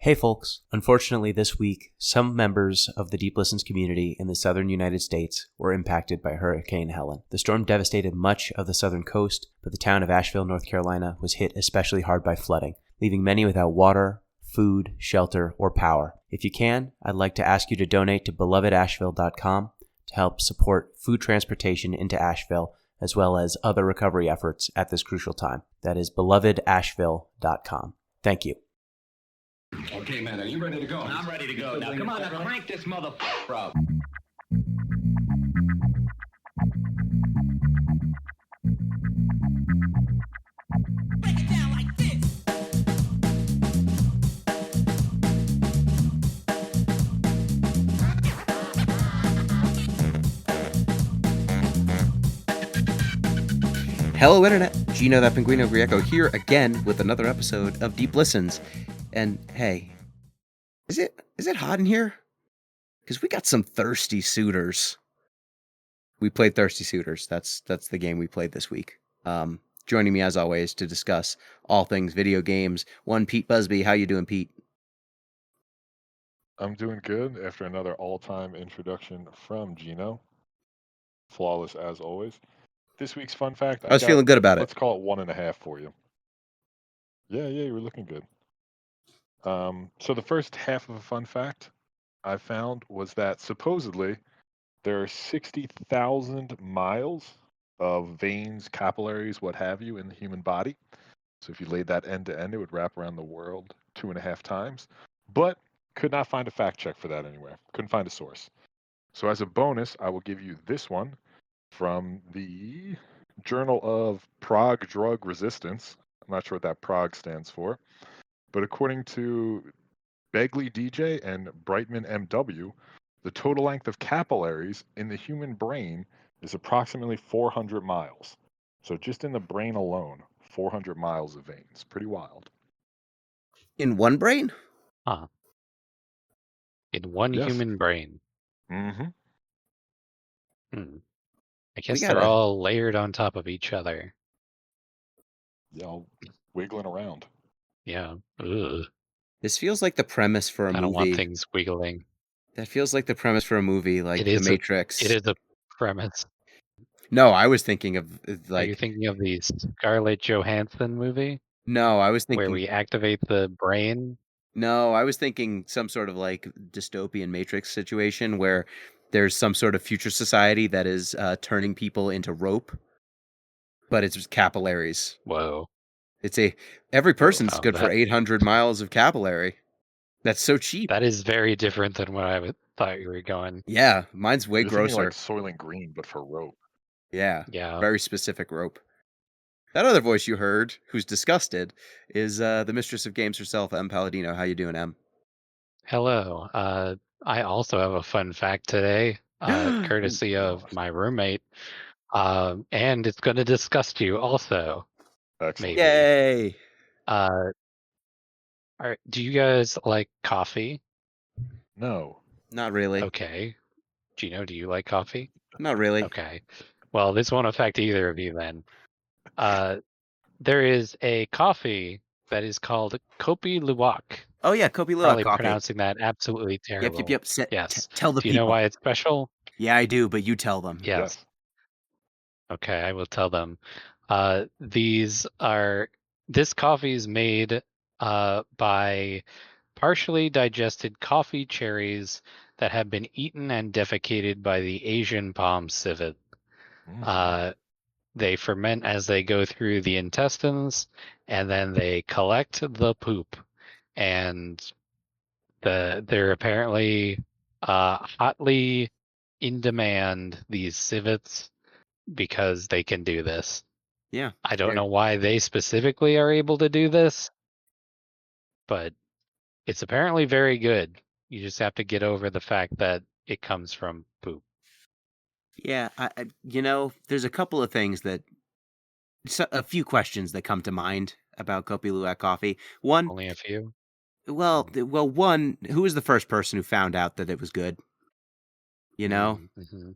Hey folks, unfortunately this week, some members of the Deep Listens community in the southern United States were impacted by Hurricane Helen. The storm devastated much of the southern coast, but the town of Asheville, North Carolina was hit especially hard by flooding, leaving many without water, food, shelter, or power. If you can, I'd like to ask you to donate to belovedasheville.com to help support food transportation into Asheville as well as other recovery efforts at this crucial time. That is belovedasheville.com. Thank you. Okay, man, are you ready to go? I'm ready to go. Now, come on, now crank this motherfucker up. Break it down like this. Hello, Internet. Gino, that Pinguino Grieco here again with another episode of Deep Listens. And hey, is it hot in here? Because we got some Thirsty Suitors. We played Thirsty Suitors. That's the game we played this week. Joining me as always to discuss all things video games. One Pete Busby. How you doing, Pete? I'm doing good after another all-time introduction from Gino. Flawless as always. This week's fun fact. I was feeling good about it. Let's call it 1.5 for you. Yeah, you were looking good. So the first half of a fun fact I found was that supposedly there are 60,000 miles of veins, capillaries, what have you, in the human body. So if you laid that end to end, it would wrap around the world 2.5 times. But could not find a fact check for that anywhere. Couldn't find a source. So as a bonus, I will give you this one from the Journal of Prague Drug Resistance. I'm not sure what that Prague stands for. But according to Begley DJ and Brightman MW, the total length of capillaries in the human brain is approximately 400 miles. So just in the brain alone, 400 miles of veins. Pretty wild. In one brain? Huh. In one human brain. Mm-hmm. I guess they're all layered on top of each other. Yeah, all wiggling around. Yeah. Ugh. This feels like the premise for a movie. I don't want things wiggling. That feels like the premise for a movie like The Matrix. It is a premise. No, I was thinking of Are you thinking of the Scarlett Johansson movie? No, I was thinking where we activate the brain. No, I was thinking some sort of like dystopian Matrix situation where there's some sort of future society that is turning people into rope, but it's just capillaries. Whoa. Every person's good for 800 miles of capillary. That's so cheap. That is very different than what I thought you were going. Yeah, mine's way grosser. Like Soylent Green, but for rope. Yeah. Very specific rope. That other voice you heard, who's disgusted, is the mistress of games herself, M. Palladino. How you doing, M? Hello. I also have a fun fact today, courtesy of my roommate, and it's going to disgust you also. Excellent. Maybe. Yay! Do you guys like coffee? No. Not really. Okay. Gino, do you like coffee? Not really. Okay. Well, this won't affect either of you then. There is a coffee that is called Kopi Luwak. Oh yeah, Kopi Luwak Probably coffee. pronouncing that absolutely terrible. Yep. Yes. Tell the people. Do you know why it's special? Yeah, I do, but you tell them. Yes. Okay, I will tell them. This coffee is made by partially digested coffee cherries that have been eaten and defecated by the Asian palm civet. They ferment as they go through the intestines, and then they collect the poop. And they're apparently hotly in demand, these civets, because they can do this. Yeah. I don't know why they specifically are able to do this, but it's apparently very good. You just have to get over the fact that it comes from poop. Yeah, there's a couple of things a few questions that come to mind about Kopi Luwak coffee. One, only a few. Well, one, who was the first person who found out that it was good? You know. Mm-hmm.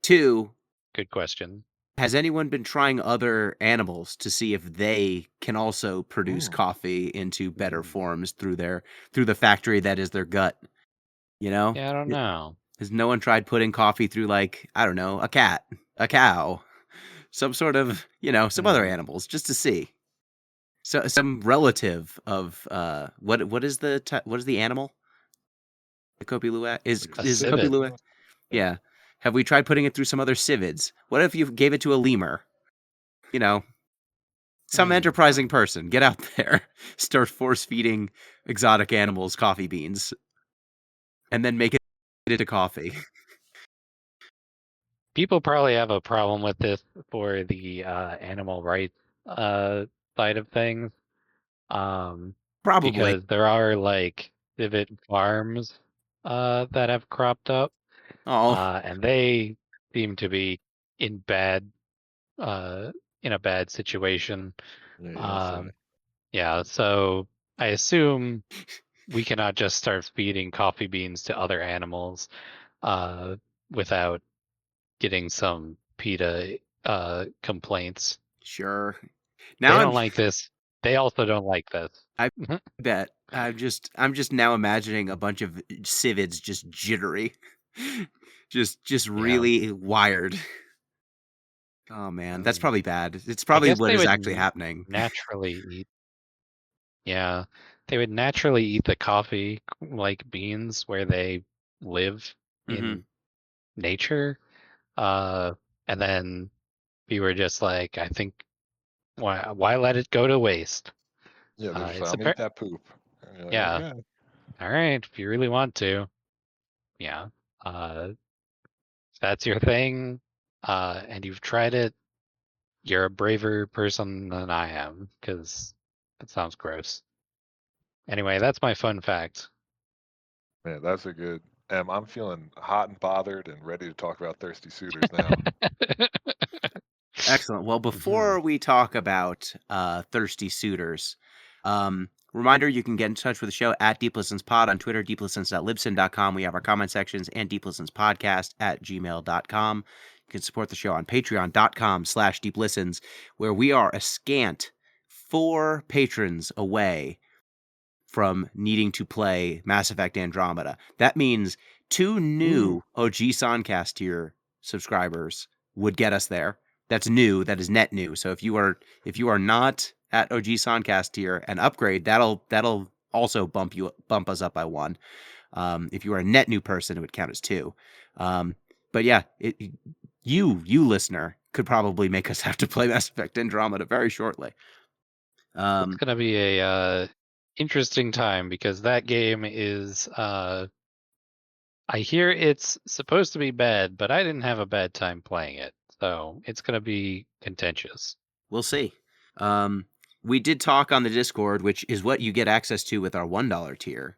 Two, good question. has anyone been trying other animals to see if they can also produce Mm. coffee into better Mm. forms through the factory that is their gut? You know? Yeah, I don't know. Has no one tried putting coffee through, like, I don't know, a cat, a cow, some sort of, some other Mm. animals, just to see? So some relative of what is the animal? The Kopi Luwak is Like A is Kopi civet. Luwak? Yeah. Have we tried putting it through some other civids? What if you gave it to a lemur? You know, some Hmm. enterprising person, get out there, start force feeding exotic animals coffee beans, and then make it into coffee. People probably have a problem with this for the animal rights side of things. Probably. Because there are like civet farms that have cropped up, Oh, and they seem to be in bad uh, in a bad situation. Yeah, you don't say. Um, yeah, so I assume we cannot just start feeding coffee beans to other animals uh, without getting some PETA complaints. sure. They Now don't like this. They also don't like this. I bet I'm just now imagining a bunch of civids just jittery, just Yeah. really wired. Oh man, that's Mm. probably bad. It's I probably guess what they is would actually happening. naturally eat. Yeah, they would naturally eat the coffee like beans where they live Hmm. in nature. Uh, and then we were just like, I think, why let it go to waste? Yeah, they're just like, It's I'm a gonna eat that poop. And you're like, yeah. okay. All right, if you really want to, yeah. If that's your thing, and you've tried it, you're a braver person than I am, because that sounds gross. Anyway, that's my fun fact. Man, that's a good. I'm feeling hot and bothered and ready to talk about Thirsty Suitors now. Excellent. Well, Hmm. before we talk about Thirsty Suitors, reminder you can get in touch with the show at Deep Listens Pod on Twitter, deeplistens.libsyn.com. We have our comment sections and deeplistenspodcast at gmail.com. You can support the show on patreon.com/deeplistens, where we are a scant 4 patrons away from needing to play Mass Effect Andromeda. That means 2 new Ooh. OG Soncast tier subscribers would get us there. That's new. That is net new. So if you are not at OG Soncast tier and upgrade, that'll also bump us up by 1. If you are a net new person, it would count as 2. But yeah, you listener could probably make us have to play Mass Effect Andromeda very shortly. It's gonna be a interesting time because that game is I hear it's supposed to be bad, but I didn't have a bad time playing it. So it's gonna be contentious. We'll see. Um, we did talk on the Discord, which is what you get access to with our $1 tier.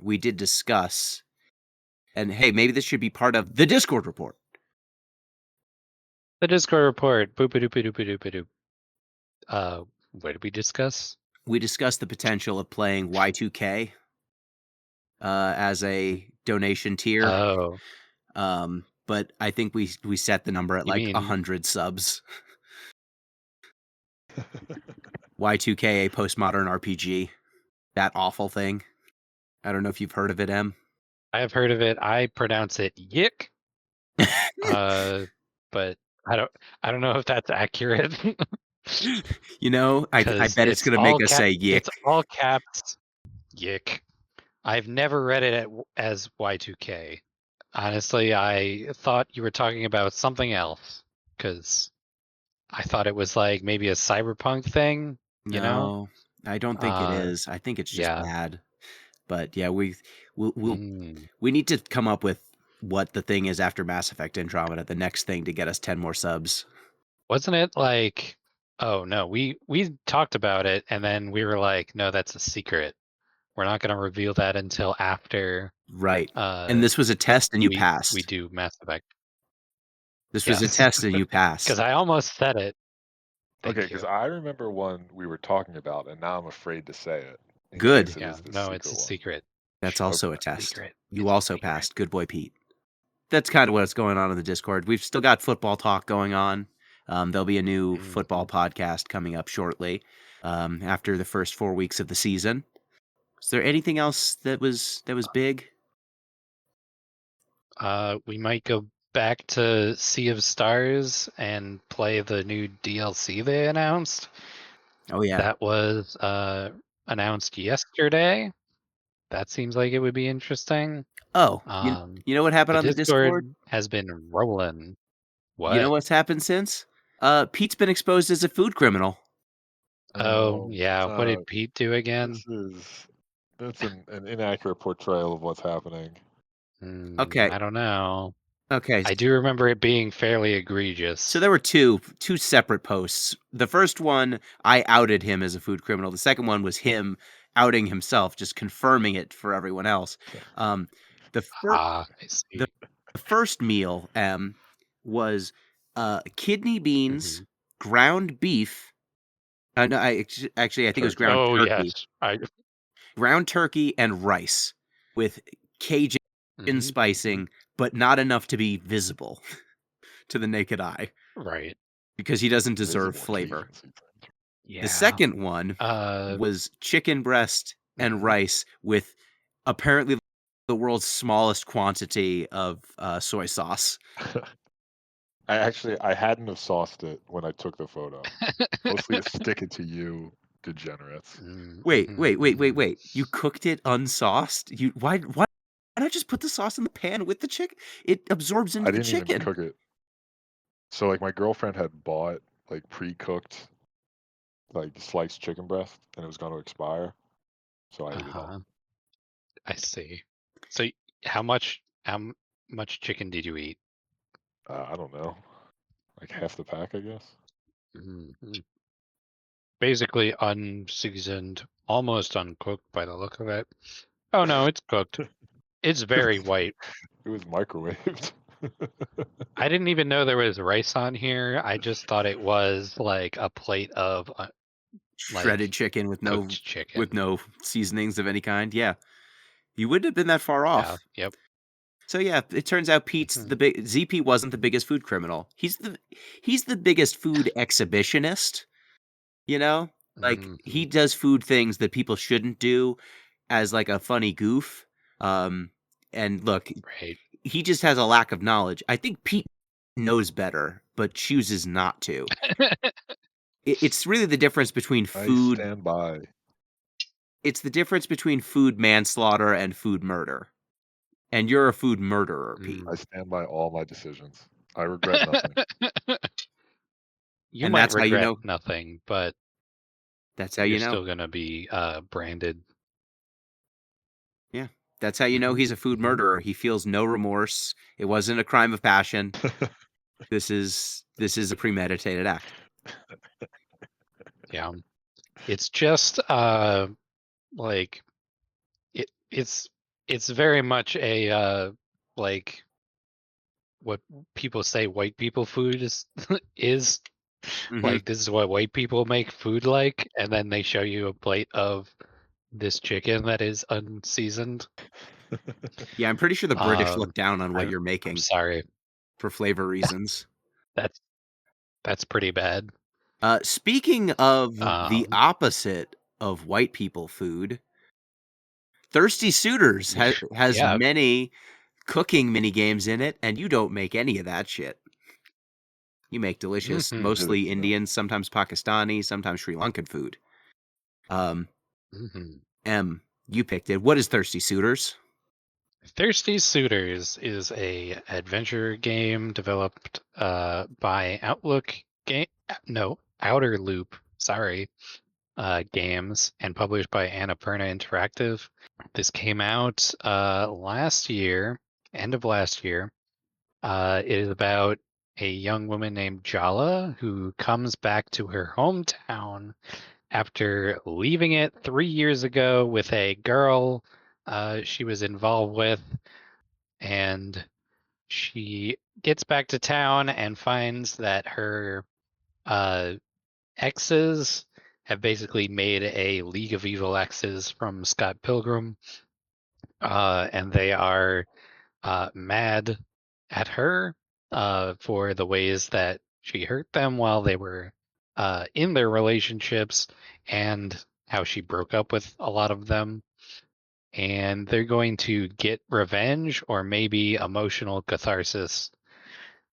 We did discuss, and hey, maybe this should be part of the Discord report. The Discord report. Boop doop doop doop doop. What did we discuss? We discussed the potential of playing Y2K as a donation tier. Oh, But I think we set the number at you like mean 100 subs. Y2K, a postmodern RPG. That awful thing. I don't know if you've heard of it, Em. I have heard of it. I pronounce it yick. But I don't know if that's accurate. I Because bet it's gonna make us say yick. it's all caps yick. I've never read it as Y2K. Honestly, I thought you were talking about something else because I thought it was like maybe a cyberpunk thing, you know? No, I don't think it Uh, is. I think it's just yeah. bad. But yeah, we'll Mm. we need to come up with what the thing is after Mass Effect Andromeda, the next thing to get us 10 more subs. Wasn't it like, oh no, we talked about it and then we were like, no, that's a secret. We're not going to reveal that until after Right. And this was a test and you we passed. do Mass Effect. This was a Yes, test and you because passed. I almost said it. Okay, Thank because you. I remember one we were talking about, and now I'm afraid to say it in Good. case it Yeah, is the no, it's secret a one. secret. That's also Okay. a test. Secret. You It's a also secret. passed. Good boy, Pete. That's kind of what's going on in the Discord. We've still got football talk going on. There'll be a new football podcast coming up shortly after the first 4 weeks of the season. Is there anything else that was big? We might go back to Sea of Stars and play the new DLC they announced. Oh yeah. That was announced yesterday. That seems like it would be interesting. Oh, you know what happened The on the Discord? Discord has been rolling. What? You know what's happened since? Pete's been exposed as a food criminal. Oh, yeah. What did Pete do again? That's an inaccurate portrayal of what's happening. Okay. I don't know. Okay. I do remember it being fairly egregious. So there were two separate posts. The first one, I outed him as a food criminal. The second one was him outing himself, just confirming it for everyone else. The first meal was kidney beans, ground beef. No, I think it was ground turkey. Yes. Ground turkey and rice with Cajun spicing, but not enough to be visible to the naked eye. Right. Because he doesn't deserve flavor. Yeah. The second one was chicken breast and rice with apparently the world's smallest quantity of soy sauce. I hadn't have sauced it when I took the photo. Mostly to stick it to you, degenerates. Wait. You cooked it unsauced? Why not just put the sauce in the pan with the chicken? It absorbs into the chicken. I didn't even cook it. So like my girlfriend had bought like pre-cooked like sliced chicken breast and it was going to expire. So I ate it all. I see. So how much chicken did you eat? I don't know. Like half the pack, I guess. Basically unseasoned, almost uncooked by the look of it. Oh no, it's cooked. It's very white. It was microwaved. I didn't even know there was rice on here. I just thought it was like a plate of shredded chicken with no seasonings of any kind. Yeah, you wouldn't have been that far off. Yeah, yep. So yeah, it turns out Pete's the big ZP wasn't the biggest food criminal. He's the biggest food exhibitionist. You know, like he does food things that people shouldn't do as like a funny goof. And look, he just has a lack of knowledge. I think Pete knows better, but chooses not to. It's really the difference between food. I stand by. It's the difference between food manslaughter and food murder. And you're a food murderer, Pete. I stand by all my decisions. I regret nothing. You might regret nothing, but that's how you know. You're still gonna be branded. Yeah, that's how you know he's a food murderer. He feels no remorse. It wasn't a crime of passion. This is a premeditated act. Yeah, it's just like it's very much a like what people say white people food is like this is what white people make food like, and then they show you a plate of this chicken that is unseasoned. Yeah, I'm pretty sure the British look down on what you're making. I'm sorry. For flavor reasons. That's pretty bad. Speaking of the opposite of white people food, Thirsty Suitors has many cooking mini games in it, and you don't make any of that shit. You make delicious, mostly Indian, sometimes Pakistani, sometimes Sri Lankan food. M, you picked it. What is Thirsty Suitors? Thirsty Suitors is a adventure game developed by Outer Loop, games, and published by Annapurna Interactive. This came out last year, end of last year. It is about a young woman named Jala who comes back to her hometown after leaving it 3 years ago with a girl she was involved with, and she gets back to town and finds that her exes have basically made a League of Evil Exes from Scott Pilgrim, and they are mad at her for the ways that she hurt them while they were in their relationships, and how she broke up with a lot of them. And they're going to get revenge or maybe emotional catharsis.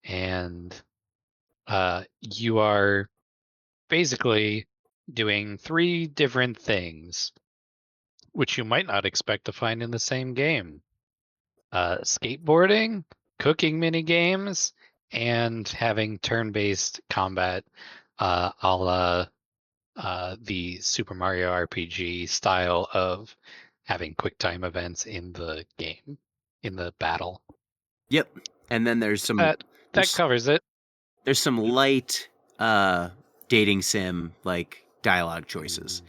And you are basically doing 3 different things, which you might not expect to find in the same game. Skateboarding, cooking mini games, and having turn-based combat, a la the Super Mario RPG style of having quick time events in the game, in the battle. Yep. And then there's some That there's, covers it. there's some light dating sim like dialogue choices.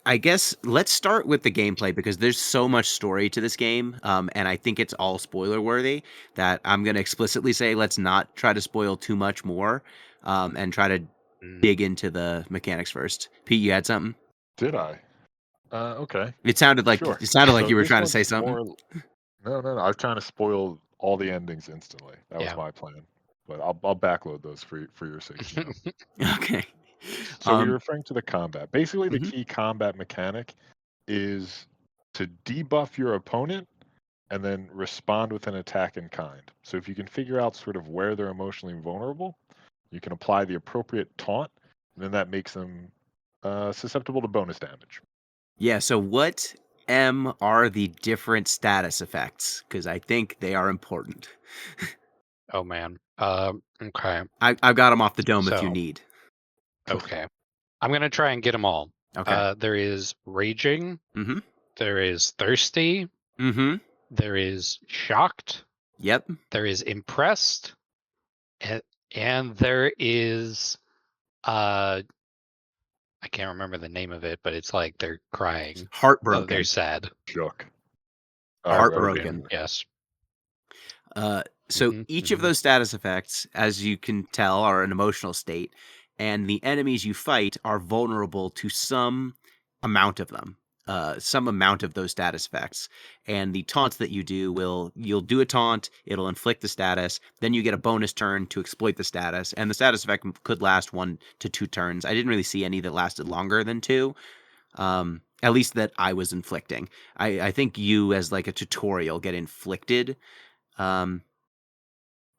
I guess let's start with the gameplay because there's so much story to this game, and I think it's all spoiler worthy. That I'm going to explicitly say let's not try to spoil too much more, and try to Mm. dig into the mechanics first. Pete, you had something? Did I? Okay. It sounded like Sure. you were this trying to say one's something. No. I was trying to spoil all the endings instantly. That was Yeah. my plan. But I'll backload those for your sake. Gino. Okay. So you're referring to the combat. Basically, the Mhm. key combat mechanic is to debuff your opponent and then respond with an attack in kind. So if you can figure out sort of where they're emotionally vulnerable, you can apply the appropriate taunt, and then that makes them susceptible to bonus damage. Yeah. So what are the different status effects? Because I think they are important. Oh man. Okay. I've got them off the dome if you So need. okay, I'm gonna try and get them all. Okay. There is raging. Mm-hmm. There is thirsty. Mm-hmm. There is shocked. Yep. There is impressed, and there is I can't remember the name of it, but it's like they're crying. Oh, they're Heartbroken. sad. Shook. Heartbroken. Yes. So Mhm, each of mhm. those status effects, as you can tell, are an emotional state, and the enemies you fight are vulnerable to some amount of them, some amount of those status effects. And the taunts that you do you'll do a taunt, it'll inflict the status, then you get a bonus turn to exploit the status, and the status effect could last 1 to 2 turns. I didn't really see any that lasted longer than 2. At least that I was inflicting. I think you, as like a tutorial, get inflicted.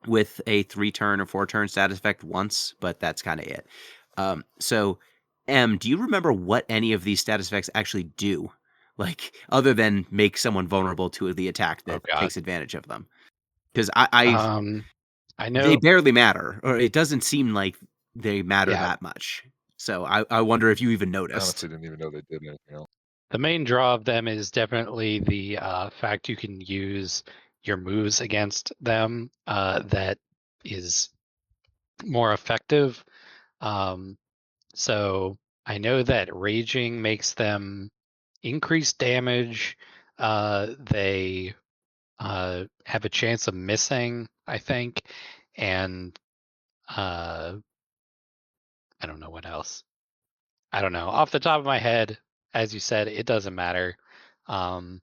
With a 3-turn or 4-turn status effect once, but that's kind of it. So, do you remember what any of these status effects actually do? Like, other than make someone vulnerable to the attack Oh that God. takes advantage of them? Because I I they know. barely matter, or it doesn't seem like they matter Yeah. that much. So I wonder if you even I noticed. honestly didn't even know they did anything else. The main draw of them is definitely the fact you can use your moves against them. That is more effective. So I know that raging makes them increase damage. They have a chance of missing, I think, and I don't know what else. I don't know. Off the top of my head, as you said, it doesn't matter. Um,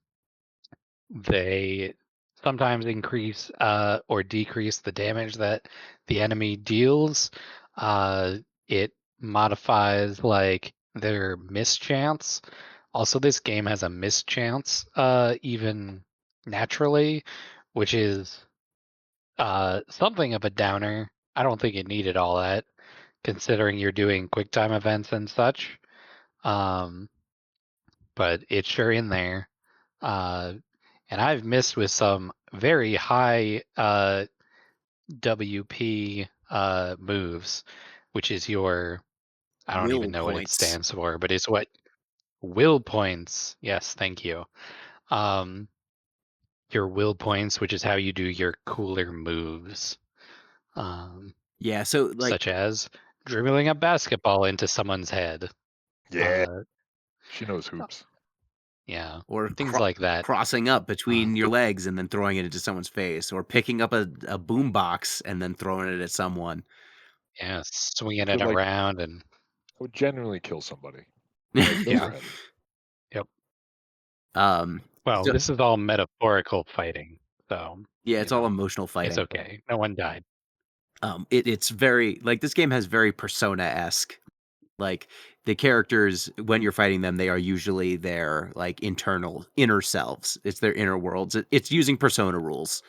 they sometimes increase or decrease the damage that the enemy deals. It modifies like their mischance. Also, this game has a mischance even naturally, which is something of a downer. I don't think it needed all that, considering you're doing quick time events and such. Um, but it's sure in there. Uh, and I've missed with some very high WP moves, which is your, I don't Will even know what it points. stands for, but it's what will points. Yes, thank you. Um, your will points, which is how you do your cooler moves, Yeah. So like, such as dribbling a basketball into someone's head. Yeah, Uh, she knows hoops. yeah, or things like that. crossing up Uh, between your legs and then throwing it into someone's face, or picking up a boom box and then throwing it at someone. yeah, swinging it Could like around and would genuinely kill somebody. Like those yeah. are heavy. Yep. um, Well, so, this is all metaphorical fighting, so yeah, you it's all know emotional it's fighting. okay. No one died. It's very like this game has very Persona-esque. Like the characters, when you're fighting them, they are usually their like inner selves. It's their inner worlds. It's using Persona rules.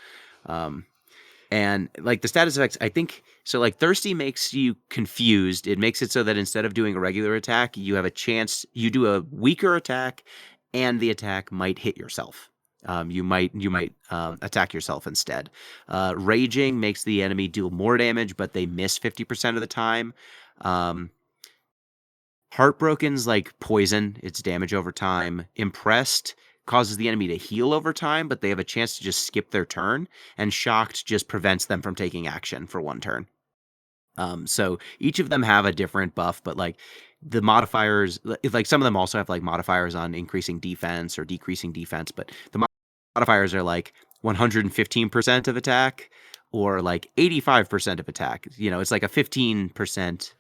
Um, and like the status effects, I think so. Like Thirsty makes you confused. It makes it so that instead of doing a regular attack, you have a chance. You do a weaker attack, and the attack might hit yourself. You might attack yourself instead. Raging makes the enemy do more damage, but they miss 50% of the time. Um, Heartbroken's like poison, it's damage over time. Impressed causes the enemy to heal over time, but they have a chance to just skip their turn. And Shocked just prevents them from taking action for one turn. So each of them have a different buff, but like the modifiers, like some of them also have like modifiers on increasing defense or decreasing defense, but the modifiers are like 115% of attack or like 85% of attack. You know, it's like a 15%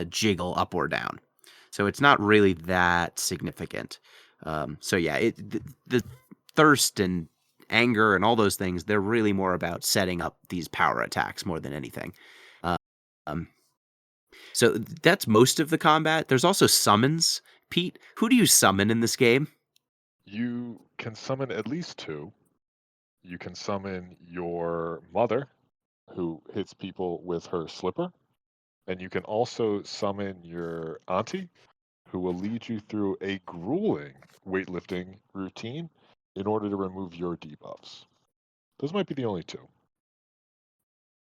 jiggle up or down. So it's not really that significant. So yeah, the thirst and anger and all those things, they're really more about setting up these power attacks more than anything. Um, so that's most of the combat. There's also summons. Pete, who do you summon in this game? You can summon at least two. You can summon your mother, who hits people with her slipper, and you can also summon your auntie, who will lead you through a grueling weightlifting routine in order to remove your debuffs. Those might be the only two.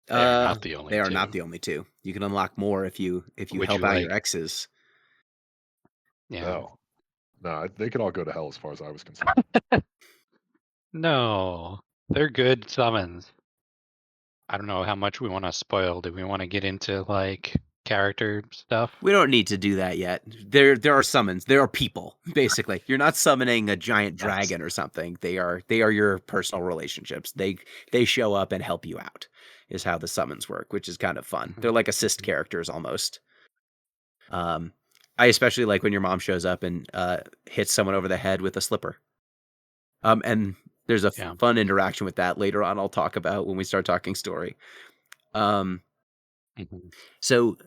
They are not the only They are two. not the only two. You can unlock more if you Would help you out your like? exes. Yeah. No, they could all go to hell as far as I was concerned. No, they're good summons. I don't know how much we want to spoil. Do we want to get into like character stuff? We don't need to do that yet. There are summons. There are people, basically. You're not summoning a giant Yes. dragon or something. They are your personal relationships. They show up and help you out, is how the summons work, which is kind of fun. They're like assist characters almost. I especially like when your mom shows up and hits someone over the head with a slipper. And there's a Yeah. fun interaction with that later on. I'll talk about when we start talking story. Mhm. So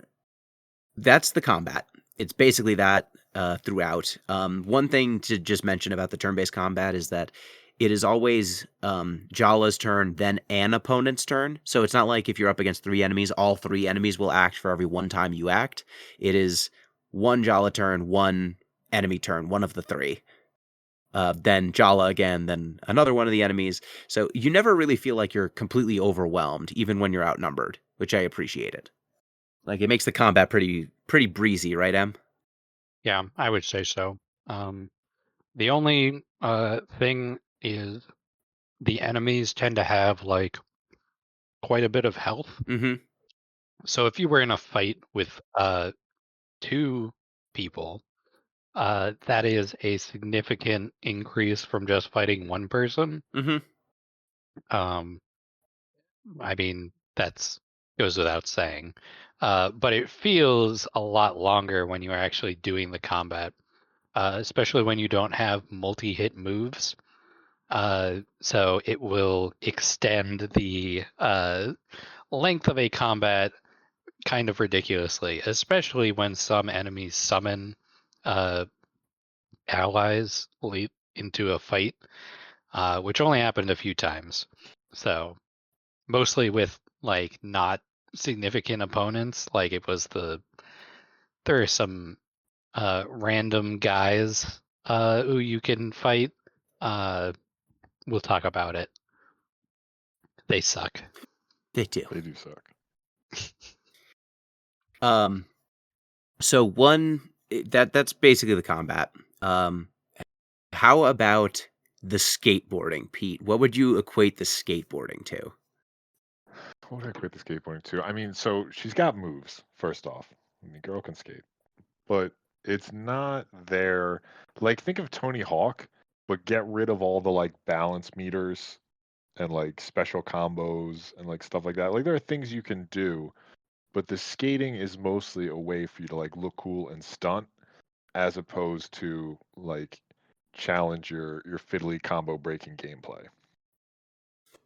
that's the combat. It's basically that throughout. One thing to just mention about the turn-based combat is that it is always Jala's turn, then an opponent's turn. So it's not like if you're up against three enemies, all three enemies will act for every one time you act. It is one Jala turn, one enemy turn, one of the three. Then Jala again, then another one of the enemies. So you never really feel like you're completely overwhelmed, even when you're outnumbered, which I appreciated. Like it makes the combat pretty breezy, right, Em? Yeah, I would say so. The only thing is the enemies tend to have like quite a bit of health. Mm-hmm. So if you were in a fight with two people, that is a significant increase from just fighting one person. Mm-hmm. Um, I mean, that's goes without saying. But it feels a lot longer when you're actually doing the combat, especially when you don't have multi-hit moves. So it will extend the length of a combat kind of ridiculously, especially when some enemies summon uh, allies late into a fight, which only happened a few times. So mostly with like not significant opponents. Like it was there are some random guys who you can fight. We'll talk about it. They suck. They do. They do suck. So that's basically the combat. How about the skateboarding, Pete? What would you equate the skateboarding to? What would I quit the skateboarding to? I mean, so she's got moves, first off. I mean, girl can skate. But it's not there. Like, think of Tony Hawk, but get rid of all the like balance meters and like special combos and like stuff like that. Like, there are things you can do, but the skating is mostly a way for you to like look cool and stunt, as opposed to like challenge your fiddly combo breaking gameplay.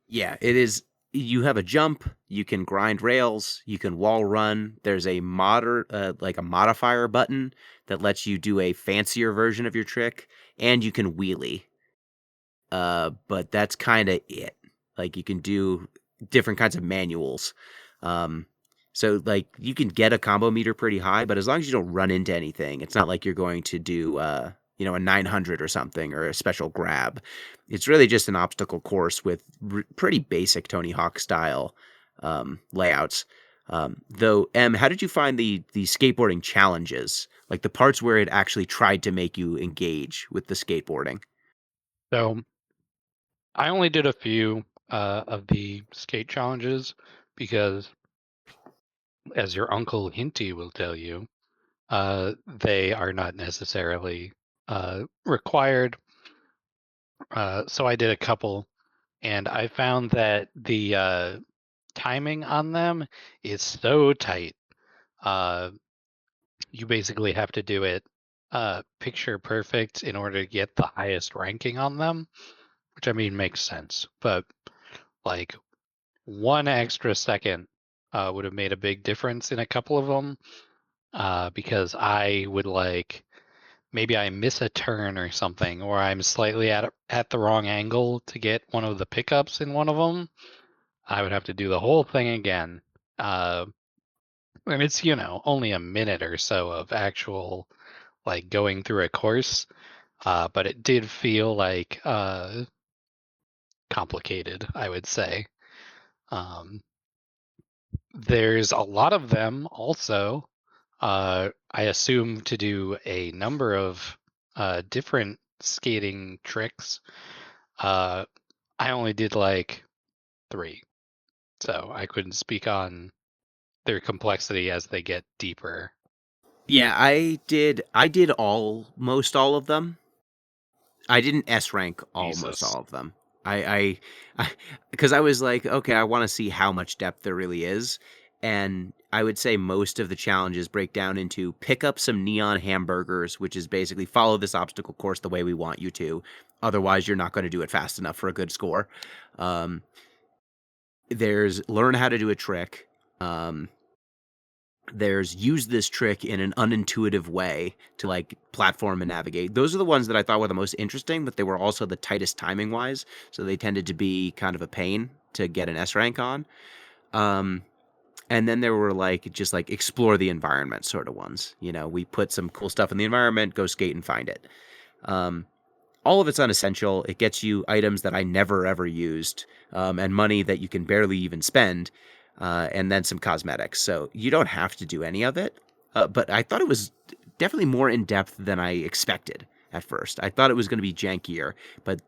Yeah, it is. you have a jump, you can grind rails, you can wall run. There's a like a modifier button that lets you do a fancier version of your trick, and you can wheelie. But that's kind of it. Like you can do different kinds of manuals. Um, so like you can get a combo meter pretty high, but as long as you don't run into anything, it's not like you're going to do a 900 or something or a special grab. It's really just an obstacle course with pretty basic Tony Hawk style layouts. Though, how did you find the skateboarding challenges? Like the parts where it actually tried to make you engage with the skateboarding? So I only did a few of the skate challenges because, as your uncle Hinty will tell you, they are not necessarily required. So I did a couple, and I found that the timing on them is so tight. You basically have to do it picture perfect in order to get the highest ranking on them, which I mean makes sense. But like 1 extra second would have made a big difference in a couple of them because I would maybe I miss a turn or something, or I'm slightly at the wrong angle to get one of the pickups in one of them. I would have to do the whole thing again. And it's, only a minute or so of actual going through a course, but it did feel complicated, I would say. There's a lot of them also. I assume to do a number of different skating tricks. I only did 3, so I couldn't speak on their complexity as they get deeper. Yeah, I did almost all of them. I didn't S rank almost Jesus. all of them. Because I was like, okay, I want to see how much depth there really is, and I would say most of the challenges break down into pick up some neon hamburgers, which is basically follow this obstacle course the way we want you to. Otherwise, you're not going to do it fast enough for a good score. Um, there's learn how to do a trick. Um, there's use this trick in an unintuitive way to platform and navigate. Those are the ones that I thought were the most interesting, but they were also the tightest timing wise. So they tended to be kind of a pain to get an S rank on. Um, and then there were just explore the environment sort of ones. We put some cool stuff in the environment, go skate and find it. Um, all of it's unessential. It gets you items that I never ever used, and money that you can barely even spend, and then some cosmetics. So you don't have to do any of it. But I thought it was definitely more in depth than I expected at first. I thought it was going to be jankier, but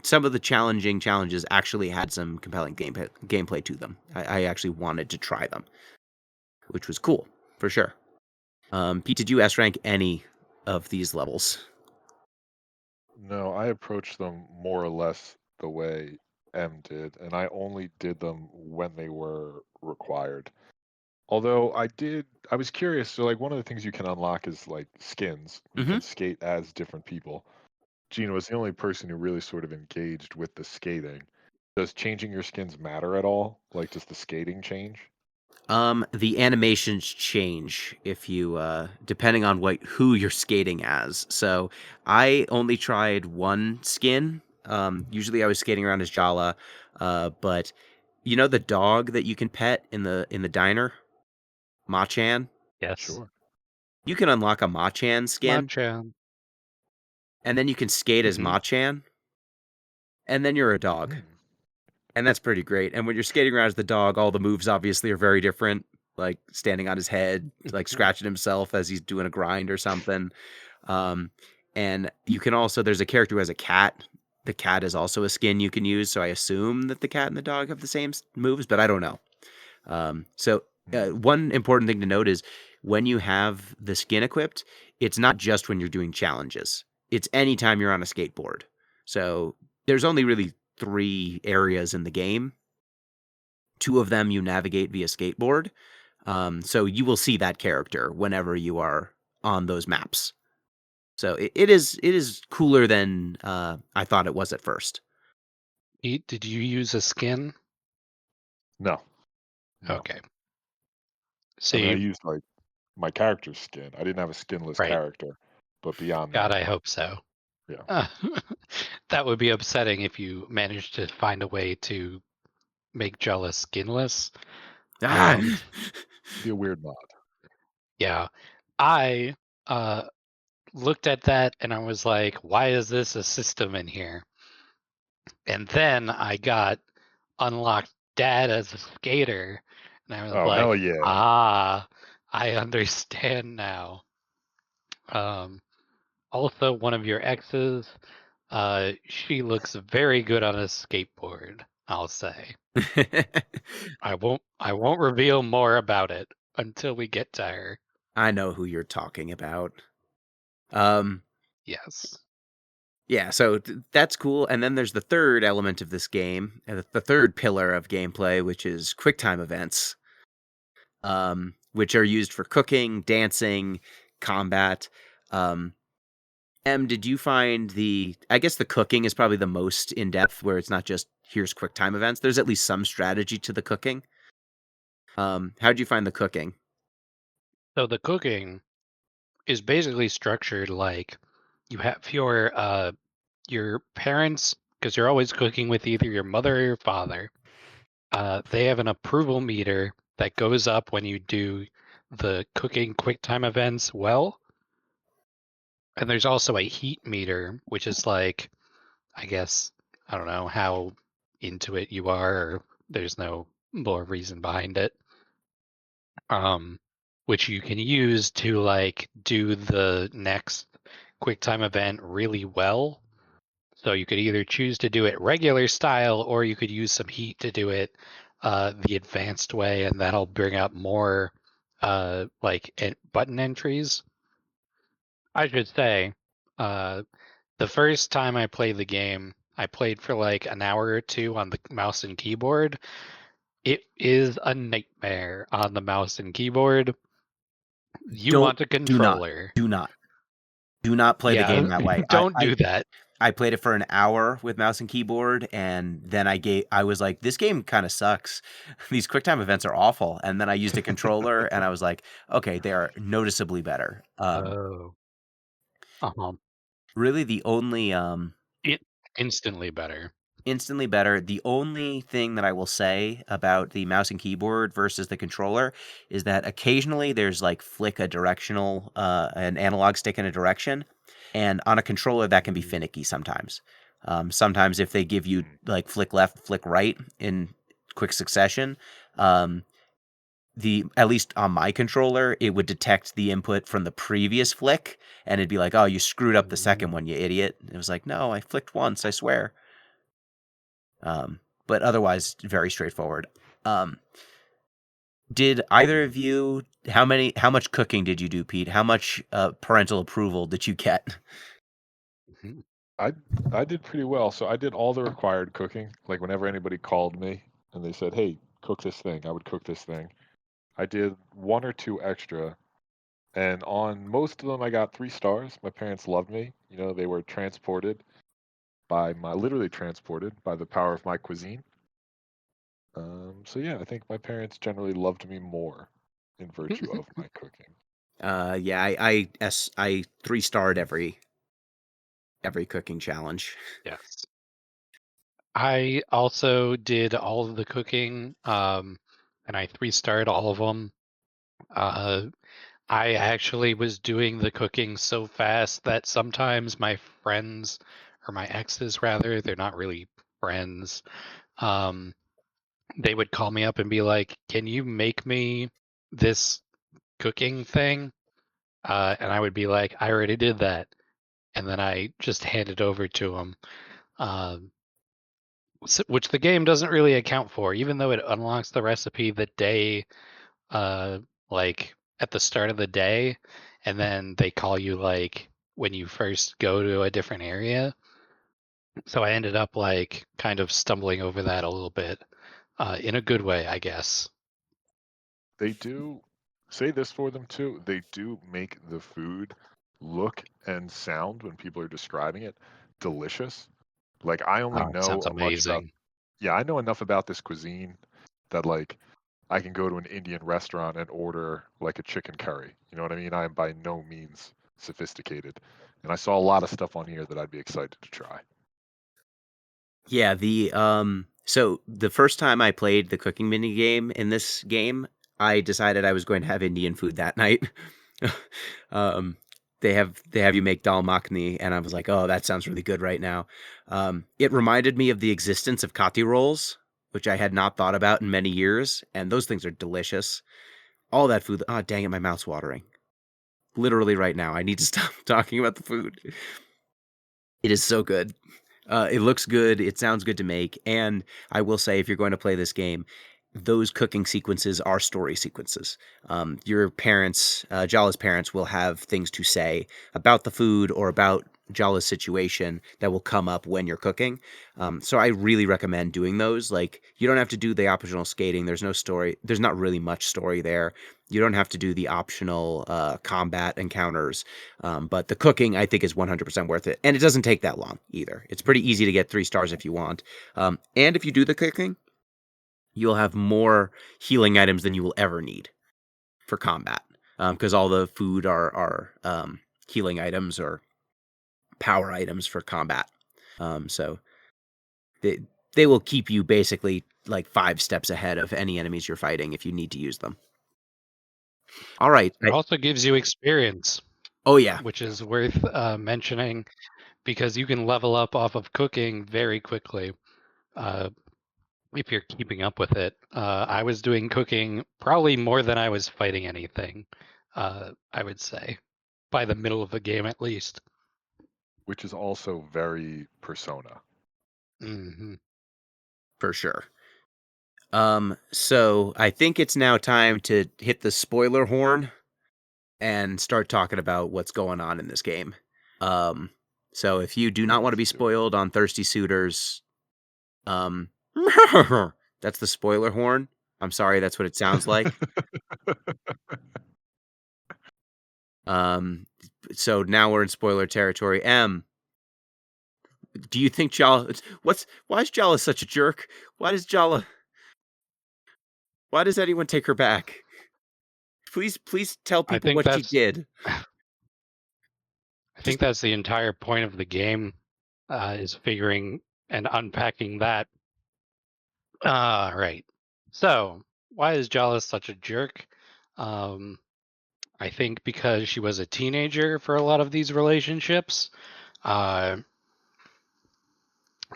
some of the challenging challenges actually had some compelling gameplay to them. I actually wanted to try them, which was cool for sure. Pete, did you S rank any of these levels? No, I approached them more or less the way M did, and I only did them when they were required. Although I was curious. So, one of the things you can unlock is skins. You Mm-hmm. can skate as different people. Gino is the only person who really sort of engaged with the skating. Does changing your skins matter at all? Does the skating change? The animations change if you depending on who you're skating as. So I only tried one skin. Usually I was skating around as Jala, but the dog that you can pet in the diner, Machan. Yes. Sure. You can unlock a Machan skin, Machan. and then you can skate as Mm-hmm. Machan, and then you're a dog. Hmm. And that's pretty great. And when you're skating around as the dog, all the moves obviously are very different, like standing on his head, like scratching himself as he's doing a grind or something. Um, and you can also, there's a character who has a cat. The cat is also a skin you can use. So I assume that the cat and the dog have the same moves, but I don't know. One important thing to note is when you have the skin equipped, it's not just when you're doing challenges, it's anytime you're on a skateboard. So there's only really 3 areas in the game. 2 of them you navigate via skateboard. So you will see that character whenever you are on those maps. So it is cooler than I thought it was at first. Did you use a skin? No. No. Okay. I So mean, I you, used like my character's skin. I didn't have a skinless right. character, but beyond God, that, I hope so. yeah. Uh, that would be upsetting if you managed to find a way to make Jella skinless. Ah! Be a weird mod. Yeah. I uh, looked at that and I was like, why is this a system in here? And then I got unlocked Dad as a skater. And I was Oh, like, hell yeah. I understand now. Also, one of your exes, she looks very good on a skateboard, I'll say. I won't reveal more about it until we get to her. I know who you're talking about. Um, Yes. yeah, so that's cool. And then there's the third element of this game, the third pillar of gameplay, which is QuickTime events, which are used for cooking, dancing, combat. Um, did you find I guess the cooking is probably the most in depth, where it's not just here's QuickTime events. There's at least some strategy to the cooking. How'd you find the cooking? So the cooking is basically structured like you have your parents, because you're always cooking with either your mother or your father. They have an approval meter that goes up when you do the cooking QuickTime events well. And there's also a heat meter, which is like, I guess, I don't know how into it you are, or there's no more reason behind it. Which you can use to like do the next QuickTime event really well. So you could either choose to do it regular style, or you could use some heat to do it the advanced way, and that'll bring up more button entries. I should say, the first time I played the game, I played for like an hour or two on the mouse and keyboard. It is a nightmare on the mouse and keyboard. You Don't want a do not controller. do not do not play the Yeah, game that way. don't do that. I played it for an hour with mouse and keyboard, and then I was like, this game kind of sucks. These QuickTime events are awful. And then I used a controller, and I was like, okay, they are noticeably better. Oh. Uh-huh. Really, the only Instantly better. instantly better. The only thing that I will say about the mouse and keyboard versus the controller is that occasionally there's like flick a directional, an analog stick in a direction, and on a controller that can be finicky sometimes. Sometimes if they give you like flick left, flick right in quick succession, at least on my controller, it would detect the input from the previous flick, and it'd be like, "Oh, you screwed up the second one, you idiot." It was like, "No, I flicked once, I swear." But otherwise, very straightforward. Did either of you? How much cooking did you do, Pete? How much parental approval did you get? I did pretty well. So I did all the required cooking. Like whenever anybody called me and they said, "Hey, cook this thing," I would cook this thing. I did one or two extra, and on most of them, I got 3 stars. My parents loved me. You know, they were literally transported by the power of my cuisine. So yeah, I think my parents generally loved me more in virtue of my cooking. Yeah, I 3-starred every cooking challenge. Yes. I also did all of the cooking, and I 3-starred all of them. I actually was doing the cooking so fast that sometimes my friends, or my exes rather, they're not really friends, um, they would call me up and be like, "Can you make me this cooking thing?" And I would be like, "I already did that." And then I just hand it over to them. Um, which the game doesn't really account for, even though it unlocks the recipe the day, uh, like at the start of the day, and then they call you like when you first go to a different area. So I ended up like kind of stumbling over that a little bit, in a good way, I guess. They do say this for them too. They do make the food look and sound when people are describing it delicious. Like I only Oh, it know sounds much about amazing. yeah, I know enough about this cuisine that like I can go to an Indian restaurant and order like a chicken curry. You know what I mean? I am by no means sophisticated, and I saw a lot of stuff on here that I'd be excited to try. Yeah, so the first time I played the cooking mini game in this game, I decided I was going to have Indian food that night. um they have you make dal makhni, and I was like, "Oh, that sounds really good right now." It reminded me of the existence of kati rolls, which I had not thought about in many years, and those things are delicious. All that food, oh dang it, my mouth's watering. Literally right now. I need to stop talking about the food. It is so good. It looks good. It sounds good to make. And I will say, if you're going to play this game, those cooking sequences are story sequences. Your parents, Jala's parents, will have things to say about the food or about Jala's situation that will come up when you're cooking. So I really recommend doing those. Like, you don't have to do the optional skating. There's no story. There's not really much story there. You don't have to do the optional combat encounters. But the cooking, I think, is 100% worth it. And it doesn't take that long either. It's pretty easy to get 3 stars if you want. And if you do the cooking, you'll have more healing items than you will ever need for combat. Because all the food are healing items or power items for combat. So they will keep you basically like 5 steps ahead of any enemies you're fighting if you need to use them. All right. It also gives you experience, Oh, yeah. which is worth mentioning because you can level up off of cooking very quickly if you're keeping up with it. I was doing cooking probably more than I was fighting anything, I would say, by the middle of the game at least. Which is also very Persona. Hmm. For sure. So I think it's now time to hit the spoiler horn and start talking about what's going on in this game. So if you do not want to be Let's do it. spoiled on Thirsty Suitors, um, that's the spoiler horn. I'm sorry, that's what it sounds like. Um, so now we're in spoiler territory. Do you think Jala? Why is Jala such a jerk? Why does anyone take her back? Please tell I people think what she that's did. I think that's the entire point of the game, is figuring and unpacking that. Right. So, why is Jala such a jerk? Um, I think because she was a teenager for a lot of these relationships. Uh,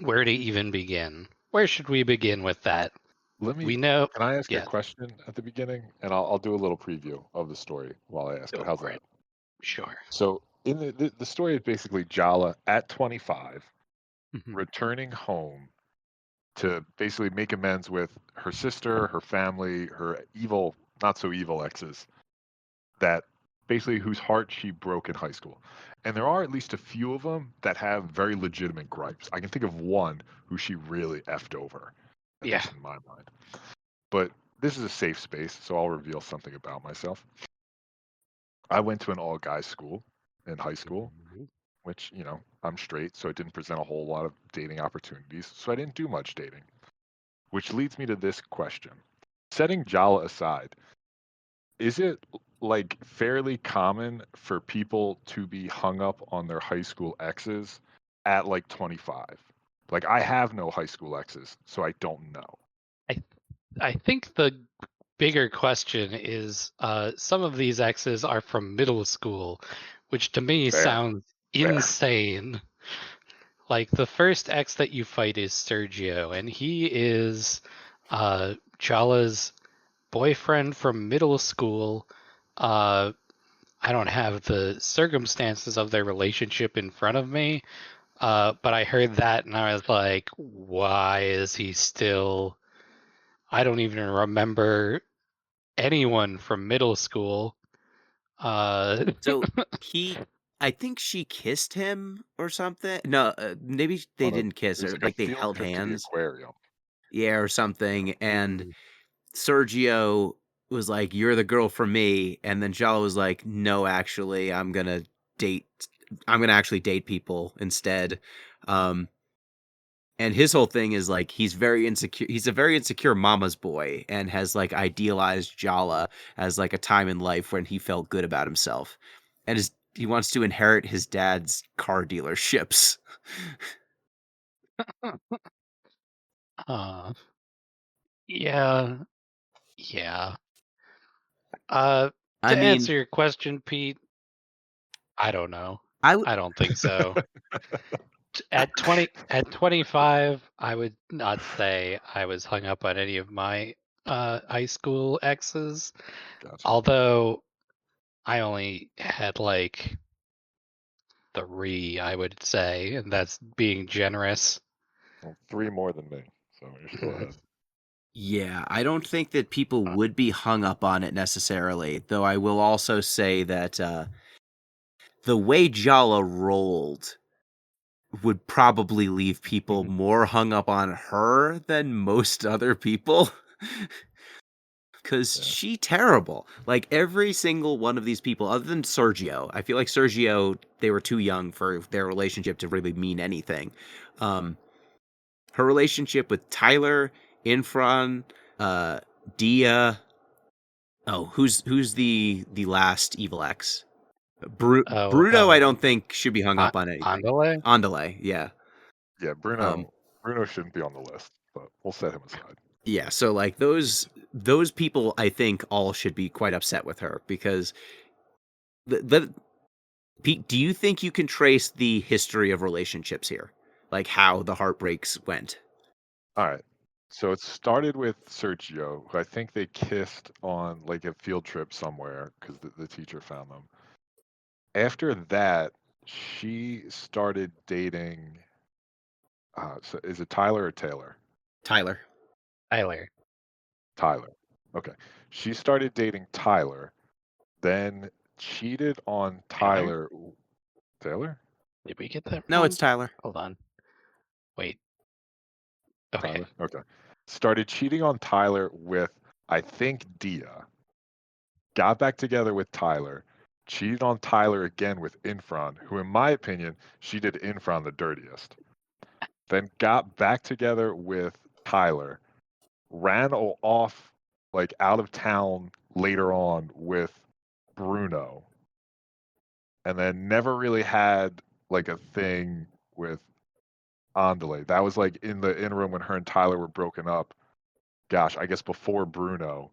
where to even begin? Where should we begin with that? Let me. We know. Can I ask a Yeah, question at the beginning, and I'll do a little preview of the story while I ask it. go How's for that? it. Sure. So in the story is basically Jala at 25 Mhm. returning home to basically make amends with her sister, her family, her evil, not so evil exes that basically whose heart she broke in high school. And there are at least a few of them that have very legitimate gripes. I can think of one who she really effed over, at Yeah. least in my mind. But this is a safe space, so I'll reveal something about myself. I went to an all guys school in high school, Mhm. which, I'm straight, so it didn't present a whole lot of dating opportunities. So I didn't do much dating, which leads me to this question. Setting Jala aside, is it like fairly common for people to be hung up on their high school exes at like 25? Like, I have no high school exes, so I don't know. I I think the bigger question is some of these exes are from middle school, which to me Fair, sounds fair. insane. Like the first ex that you fight is Sergio, and he is Chala's boyfriend from middle school. Uh, I don't have the circumstances of their relationship in front of me, but I heard that and I was like, why is he still? I don't even remember anyone from middle school. So I think she kissed him or something. No, maybe they Oh, no, didn't kiss, it was or like a like they field held trip to the hands. aquarium. Yeah, or something. And Mm, Sergio was like, "You're the girl for me," and then Jala was like, "No, actually, date. I'm gonna actually date people instead." Um, And his whole thing is like he's very insecure. He's a very insecure mama's boy and has like idealized Jala as like a time in life when he felt good about himself. And he wants to inherit his dad's car dealerships. Uh, yeah, yeah. Uh, I to mean, answer your question, Pete, I don't know. I w- I don't think so. At 25, I would not say I was hung up on any of my high school exes. Gotcha. Although I only had like 3, I would say, and that's being generous. Well, 3 more than me, so you're still ahead. yeah, I don't think that people would be hung up on it necessarily, though I will also say that the way Jala rolled would probably leave people more hung up on her than most other people. Because Yeah. she terrible. Like every single one of these people, other than Sergio, I feel like Sergio, they were too young for their relationship to really mean anything. Her relationship with Tyler, Infran, Dia. Oh, who's the last evil ex? Oh, Bruno, I don't think should be hung up on anything. Andale? Andale, yeah. Yeah, Bruno shouldn't be on the list, but we'll set him aside. Yeah, so like those people, I think all should be quite upset with her because Pete, do you think you can trace the history of relationships here, like how the heartbreaks went? All right. So it started with Sergio, who I think they kissed on like a field trip somewhere because the teacher found them. After that, she started dating. So is it Tyler or Taylor? Tyler. Tyler. Tyler. Okay. She started dating Tyler, then cheated on Taylor? Tyler. Taylor? Did we get that No, wrong? it's Tyler. Hold on. Wait. Okay. Tyler? Okay. Started cheating on Tyler with, I think, Dia. Got back together with Tyler. Cheated on Tyler again with Infran, who, in my opinion, she did Infran the dirtiest. Then got back together with Tyler. Ran off, like, out of town later on with Bruno. And then never really had, like, a thing with Andale. That was, like, in the interim when her and Tyler were broken up. Gosh, I guess before Bruno,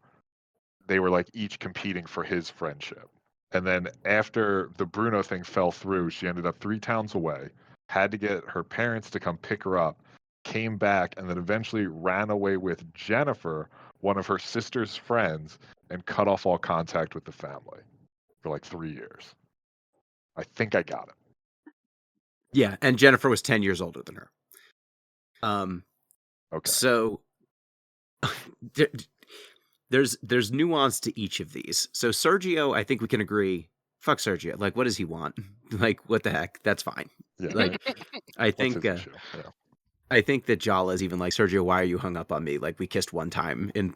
they were like each competing for his friendship. And then after the Bruno thing fell through, she ended up 3 towns away, had to get her parents to come pick her up, came back, and then eventually ran away with Jennifer, one of her sister's friends, and cut off all contact with the family for like 3 years. I think I got it. Yeah, and Jennifer was 10 years older than her. Okay. So there's nuance to each of these. So Sergio, I think we can agree. Fuck Sergio. Like, what does he want? Like, what the heck? That's fine. Yeah. Like, I What's think his issue? Yeah. I think that Jala is even like, Sergio, why are you hung up on me? Like, we kissed one time in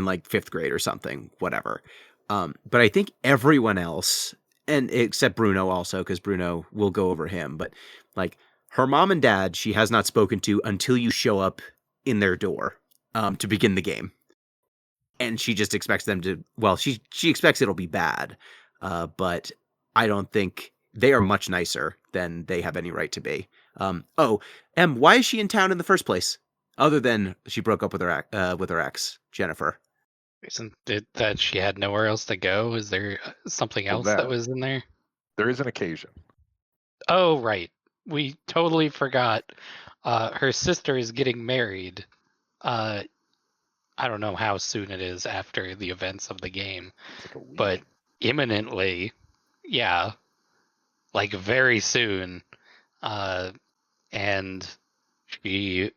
like fifth grade or something, whatever. But I think everyone else, and except Bruno also, because Bruno will go over him, but like her mom and dad, she has not spoken to until you show up in their door to begin the game. And she just expects them to, well, she expects it'll be bad. But I don't think they are much nicer than they have any right to be. Why is she in town in the first place? Other than she broke up with her ex, Jennifer. Isn't it that she had nowhere else to go? Is there something Well, else that was in there? there is an occasion. Oh, right. We totally forgot. Her sister is getting married. I don't know how soon it is after the events of the game, It's like a week. but imminently, yeah, like very soon. And she,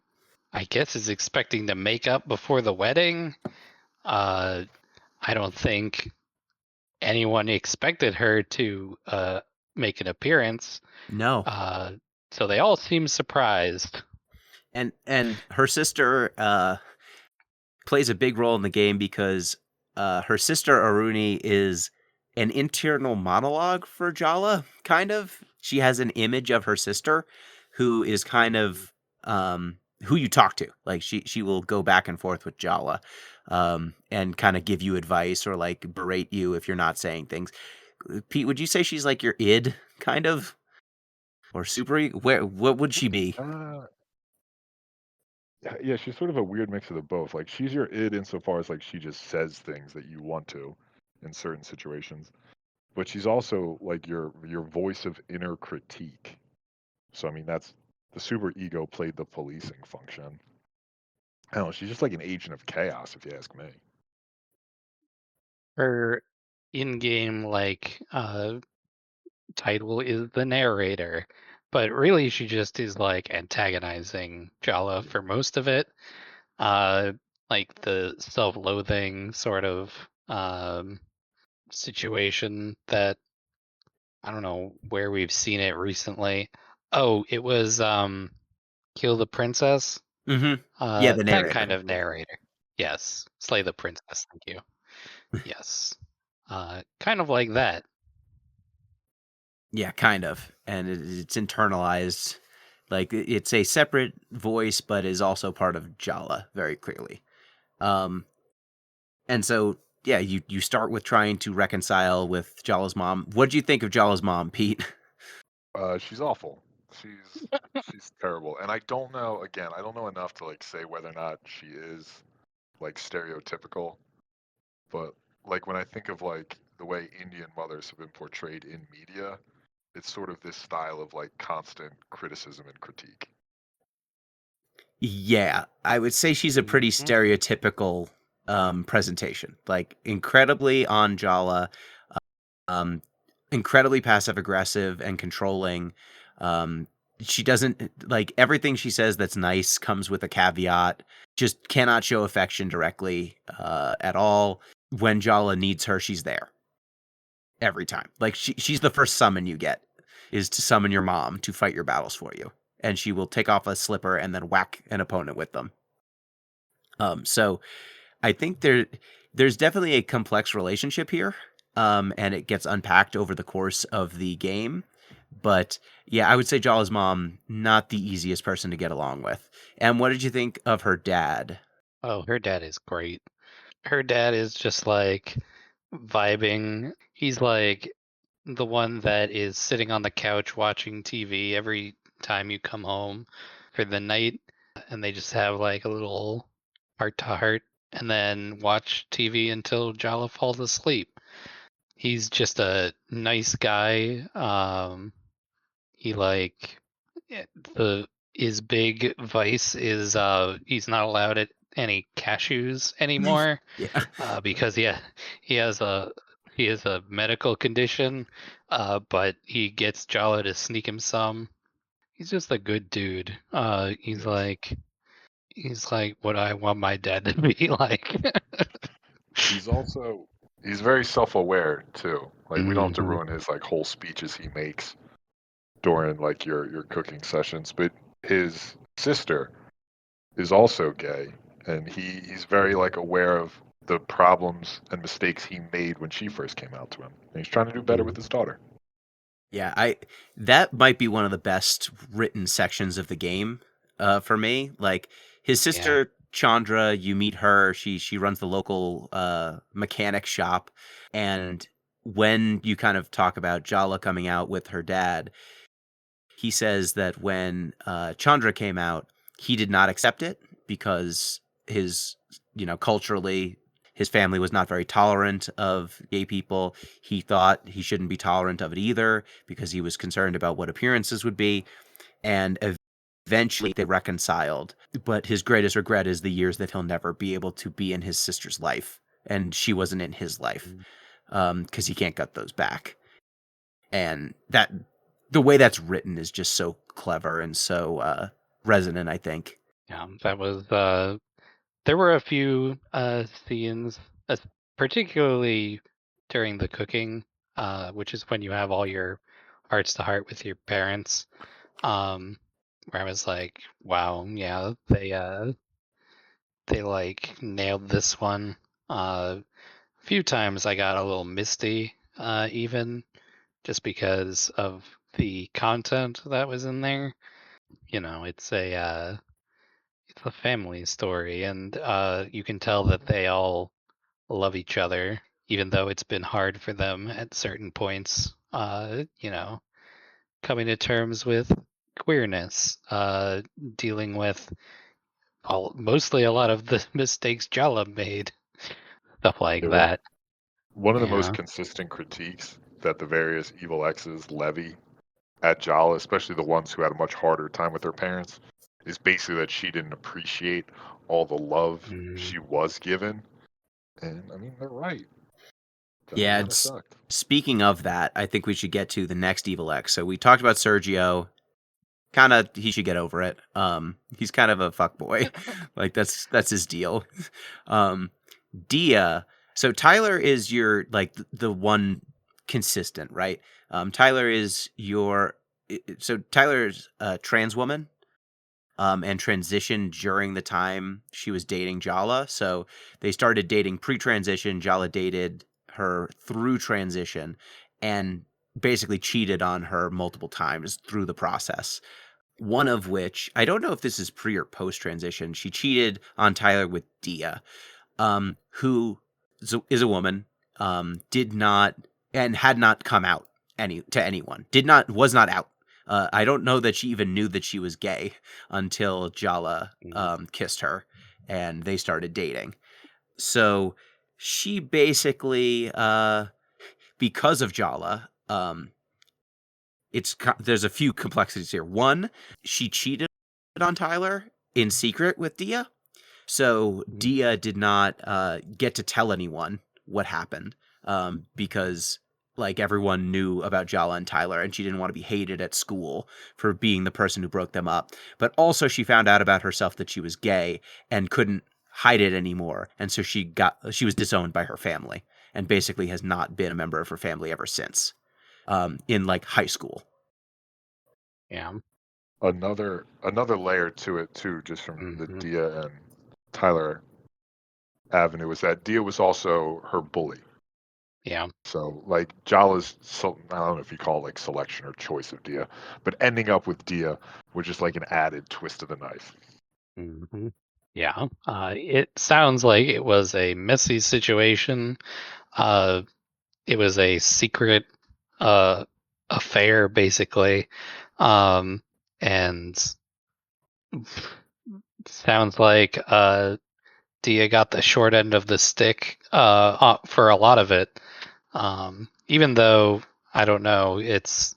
I guess, is expecting to make up before the wedding. I don't think anyone expected her to make an appearance. No. So they all seem surprised. And her sister plays a big role in the game because her sister Aruni is an internal monologue for Jala, kind of. She has an image of her sister who is kind of who you talk to. Like she will go back and forth with Jala, and kind of give you advice or like berate you if you're not saying things. Pete, would you say she's like your id kind of, or super? What would she be? Uh, yeah, she's sort of a weird mix of the both. Like she's your id insofar as like she just says things that you want to in certain situations, but she's also like your voice of inner critique. So I mean, that's the super ego played the policing function. I don't know. She's just like an agent of chaos, if you ask me. Her in-game title is the narrator, but really she just is like antagonizing Jala for most of it. Uh, like the self-loathing sort of situation that I don't know where we've seen it recently. Oh, it was Kill the Princess. Mm-hmm. Yeah, the That narrator. kind of narrator. Yes, Slay the Princess. Thank you. Yes, kind of like that. Yeah, kind of, and it's internalized. Like it's a separate voice, but is also part of Jala very clearly. Um, and so yeah, you start with trying to reconcile with Jala's mom. What do you think of Jala's mom, Pete? She's awful. She's terrible, and I don't know. Again, I don't know enough to like say whether or not she is like stereotypical. But like when I think of like the way Indian mothers have been portrayed in media, it's sort of this style of like constant criticism and critique. Yeah, I would say she's a pretty Mhm. stereotypical presentation. Like incredibly on Jala, um, incredibly passive aggressive and controlling. Um, she doesn't like everything she says that's nice comes with a caveat. Just cannot show affection directly at all. When Jala needs her, she's there every time. Like she's the first summon you get is to summon your mom to fight your battles for you, and she will take off a slipper and then whack an opponent with them. So I think there's definitely a complex relationship here, and it gets unpacked over the course of the game. But yeah, I would say Jala's mom not the easiest person to get along with. And what did you think of her dad? Oh, her dad is great. Her dad is just like vibing. He's like the one that is sitting on the couch watching TV every time you come home for the night, and they just have like a little heart to heart and then watch TV until Jala falls asleep. He's just a nice guy. He like the his big vice is he's not allowed at any cashews anymore Yeah. because he has a he has a medical condition, but he gets Jala to sneak him some. He's just a good dude. Yes. He's like what I want my dad to be like. He's also he's very self-aware too. Like we don't have to Mhm. ruin his like whole speeches he makes during like your cooking sessions, but his sister is also gay, and he's very like aware of the problems and mistakes he made when she first came out to him, and he's trying to do better with his daughter. Yeah, I that might be one of the best written sections of the game for me. Like his Yeah. sister Chandra, you meet her. She runs the local mechanic shop, and when you kind of talk about Jala coming out with her dad, he says that when Chandra came out, he did not accept it because his, culturally, his family was not very tolerant of gay people. He thought he shouldn't be tolerant of it either because he was concerned about what appearances would be. And eventually they reconciled. But his greatest regret is the years that he'll never be able to be in his sister's life. And she wasn't in his life because he can't get those back. And that the way that's written is just so clever and so resonant, I think. Yeah, that was there were a few scenes, particularly during the cooking, which is when you have all your hearts to heart with your parents. Um, where I was like, wow, yeah, they like nailed this one. A few times I got a little misty, even just because of the content that was in there. You know, it's a It's a family story, and you can tell that they all love each other, even though it's been hard for them at certain points. Coming to terms with queerness, dealing with mostly a lot of the mistakes Jala made, stuff like Yeah, that. one of the most Yeah. consistent critiques that the various evil exes levy at Jala, especially the ones who had a much harder time with their parents, is basically that she didn't appreciate all the love she was given. And I mean, they're right. Jala Yeah, kind of sucked. speaking of that, I think we should get to the next evil X. So we talked about Sergio. Kind of, he should get over it. He's kind of a fuckboy. Like that's his deal. Dia. So Tyler is your like the one consistent, right? Tyler is your. So Tyler's a trans woman. And transitioned during the time she was dating Jala. So they started dating pre-transition. Jala dated her through transition, and basically cheated on her multiple times through the process. One of which, I don't know if this is pre or post transition, she cheated on Tyler with Dia, who is a woman, did not and had not come out to anyone. Was not out. I don't know that she even knew that she was gay until Jala kissed her and they started dating. So she basically, because of Jala, there's a few complexities here. One, she cheated on Tyler in secret with Dia, so Dia did not get to tell anyone what happened, because like everyone knew about Jala and Tyler, and she didn't want to be hated at school for being the person who broke them up. But also, she found out about herself that she was gay and couldn't hide it anymore, and so she was disowned by her family, and basically has not been a member of her family ever since. In like high school. Yeah. Another layer to it too, just from the Dia and Tyler avenue, was that Dia was also her bully. Yeah. So like Jala's, I don't know if you call it like selection or choice of Dia, but ending up with Dia was just like an added twist of the knife. Yeah. It sounds like it was a messy situation. It was a secret affair, basically. And sounds like Dia got the short end of the stick for a lot of it. Even though, I don't know, it's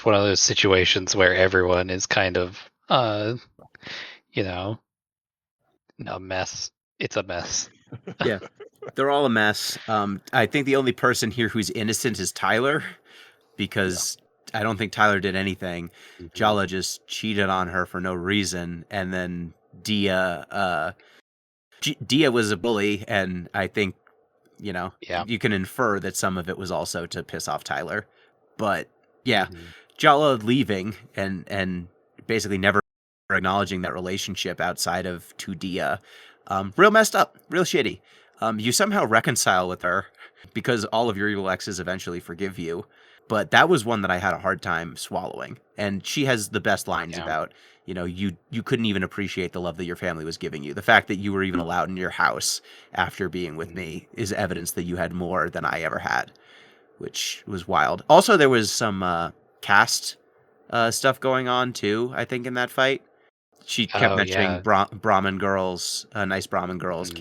one of those situations where everyone is kind of you know a mess. It's a mess. Yeah, they're all a mess. I think the only person here who's innocent is Tyler, because I don't think Tyler did anything. Jala just cheated on her for no reason, and then Dia was a bully, and I think you can infer that some of it was also to piss off Tyler. But yeah, Jala leaving and basically never acknowledging that relationship outside of to Dia, real messed up, real shitty. You somehow reconcile with her because all of your evil exes eventually forgive you. But that was one that I had a hard time swallowing. And she has the best lines about, you couldn't even appreciate the love that your family was giving you. The fact that you were even allowed in your house after being with me is evidence that you had more than I ever had, which was wild. Also, there was some caste stuff going on too, I think, in that fight. She kept mentioning Brahmin girls, nice Brahmin girls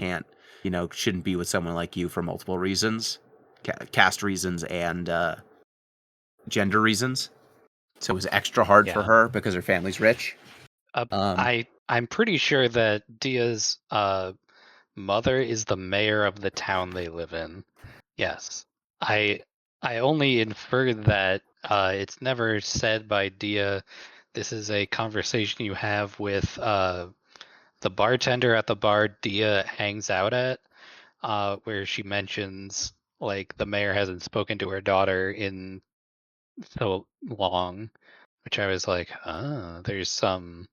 shouldn't be with someone like you for multiple reasons, caste reasons and gender reasons. So it was extra hard for her because her family's rich. I'm pretty sure that Dia's mother is the mayor of the town they live in. Yes. I only inferred that. It's never said by Dia. This is a conversation you have with the bartender at the bar Dia hangs out at, where she mentions like the mayor hasn't spoken to her daughter in so long, which I was like, there's some.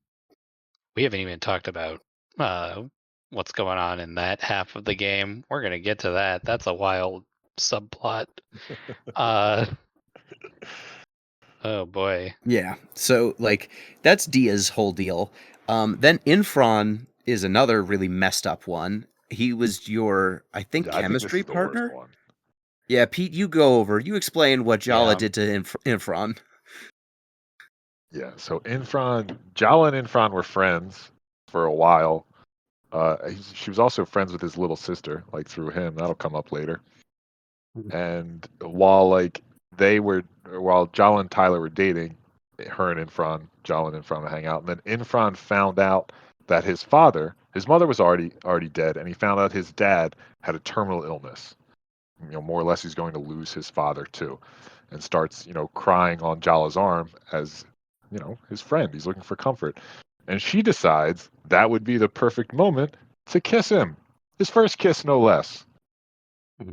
We haven't even talked about what's going on in that half of the game. We're gonna get to that. That's a wild subplot. Oh boy. Yeah. So like that's Dia's whole deal. Then Infron is another really messed up one. He was your, I think, Yeah, I think this chemistry is the worst partner. one. Yeah, Pete, you go over. You explain what Jala Yeah. did to Infron. Yeah, so Jala and Infron were friends for a while. She was also friends with his little sister, like through him. That'll come up later. And while Jala and Tyler were dating, her and Jala and Infron would hang out. And then Infron found out that his mother was already dead, and he found out his dad had a terminal illness. More or less, he's going to lose his father too, and starts, crying on Jala's arm as, his friend. He's looking for comfort, and she decides that would be the perfect moment to kiss him, his first kiss, no less.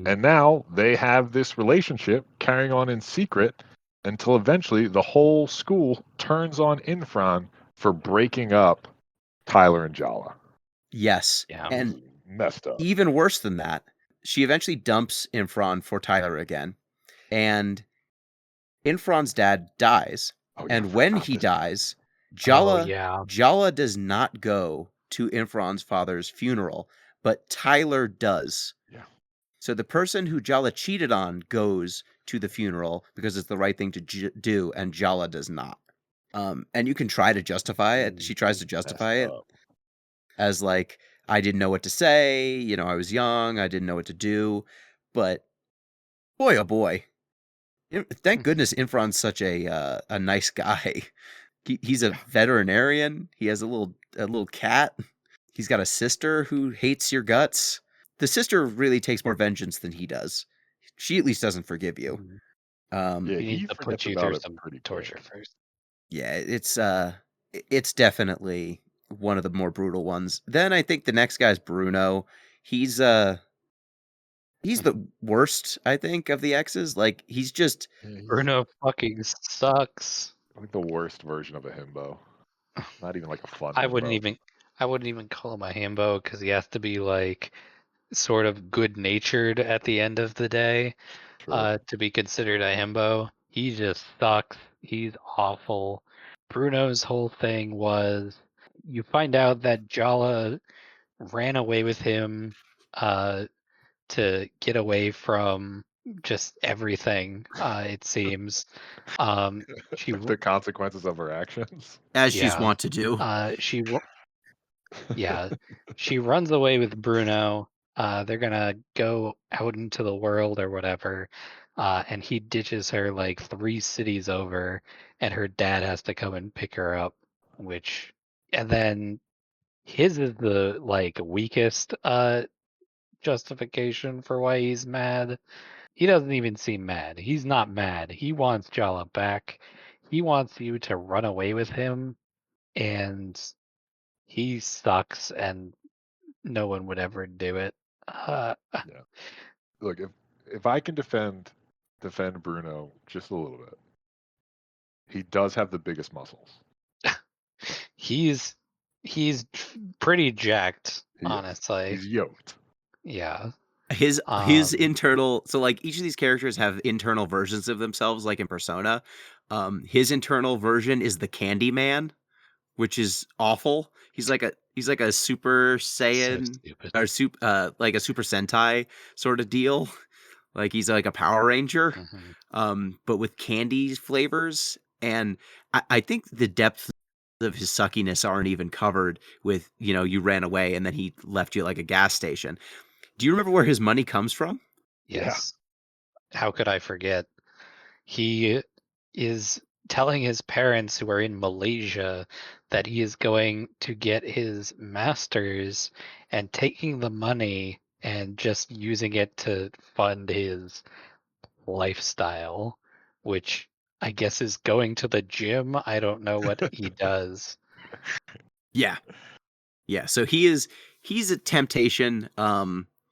And now they have this relationship carrying on in secret until eventually the whole school turns on Infron for breaking up Tyler and Jala. Yes, Yeah. and Messed up. even worse than that, she eventually dumps Infron for Tyler again, and Infron's dad dies. Oh, yeah, I And when forgot he this. dies, Oh, yeah. Jala does not go to Infron's father's funeral, but Tyler does. Yeah. So the person who Jala cheated on goes to the funeral because it's the right thing to do, and Jala does not. And you can try to justify it. She tries to justify it as like, I didn't know what to say. I was young. I didn't know what to do. But boy, oh boy. Thank goodness Infron's such a nice guy. He's a veterinarian. He has a little cat. He's got a sister who hates your guts. The sister really takes more vengeance than he does. She at least doesn't forgive you. Yeah, He he needs to put forgets you about through it some pretty torture quick. first. Yeah, it's definitely one of the more brutal ones. Then I think the next guy's Bruno. He's the worst, I think, of the exes. Like, he's just Yeah, he's Bruno fucking sucks. like the worst version of a himbo. Not even like a fun I himbo. wouldn't even call him a himbo because he has to be like sort of good natured at the end of the day True. to be considered a himbo. He just sucks. He's awful. Bruno's whole thing was you find out that Jala ran away with him to get away from just everything, it seems. She The consequences of her actions. as she's Yeah. wont to do. Yeah, she runs away with Bruno. They're gonna go out into the world or whatever, and he ditches her like 3 cities over, and her dad has to come and pick her up. And then his is the like weakest justification for why he's mad. He doesn't even seem mad. He's not mad. He wants Jala back. He wants you to run away with him, and he sucks, and no one would ever do it. Yeah. Look, if I can defend Bruno just a little bit, he does have the biggest muscles. He's pretty jacked, He is. honestly. He's yoked. Yeah. His Um, internal, so like each of these characters have internal versions of themselves, like in Persona. His internal version is the Candy Man, which is awful. He's like a Super so Saiyan stupid. or like a Super Sentai sort of deal. Like he's like a Power Ranger, but with candy flavors. And I think the depth of his suckiness aren't even covered with, you ran away and then he left you at like a gas station. Do you remember where his money comes from? Yes. How could I forget? He is telling his parents who are in Malaysia that he is going to get his master's and taking the money and just using it to fund his lifestyle, which I guess is going to the gym. I don't know what he does. Yeah. Yeah. So he's a temptation.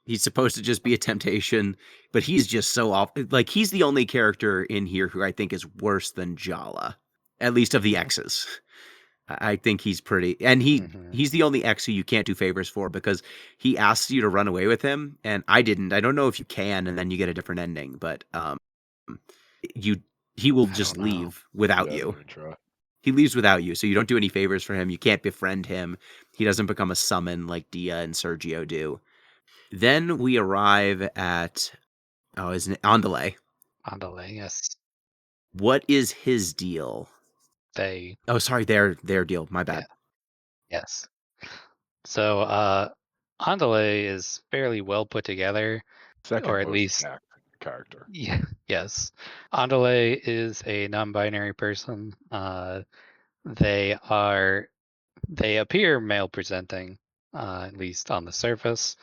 He's supposed to just be a temptation, but he's just so off. Like, he's the only character in here who I think is worse than Jala, at least of the exes. I think he's pretty, and he's the only ex who you can't do favors for because he asks you to run away with him, and I didn't. I don't know if you can, and then you get a different ending, but he will just leave without Yeah, I you. didn't even try. He leaves without you, so you don't do any favors for him. You can't befriend him. He doesn't become a summon like Dia and Sergio do. Then we arrive at isn't it Andale? Andale, yes. What is his deal? They, Oh, sorry, their deal. My yeah, bad. yes. So, Andale is fairly well put together, or Second at most least, jacked character. yeah, yes. Andale is a non-binary person. They appear male presenting, at least on the surface,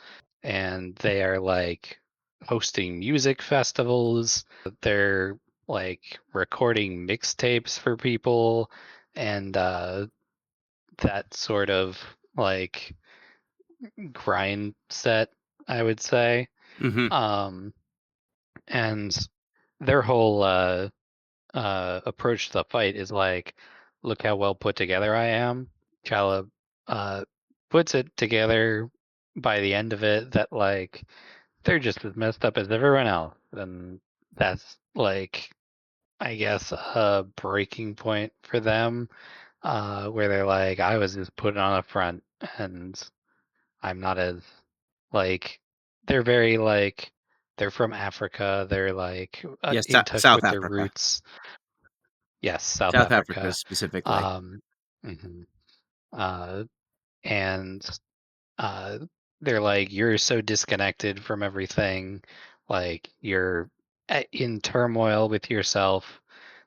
and they are like hosting music festivals. They're like recording mixtapes for people, and that sort of like grind set, I would say. Mm-hmm. Um, and their whole approach to the fight is like, look how well put together I am. Chala uh, puts it together by the end of it that like they're just as messed up as everyone else, and that's like I guess a breaking point for them, where they're like, I was just put on a front, and I'm not as like they're very like they're from Africa. They're like Yes, in touch South with their Africa. roots. Yes, South South Africa Africa. specifically. Um, mhm. uh, and uh, they're like, you're so disconnected from everything. Like you're in turmoil with yourself.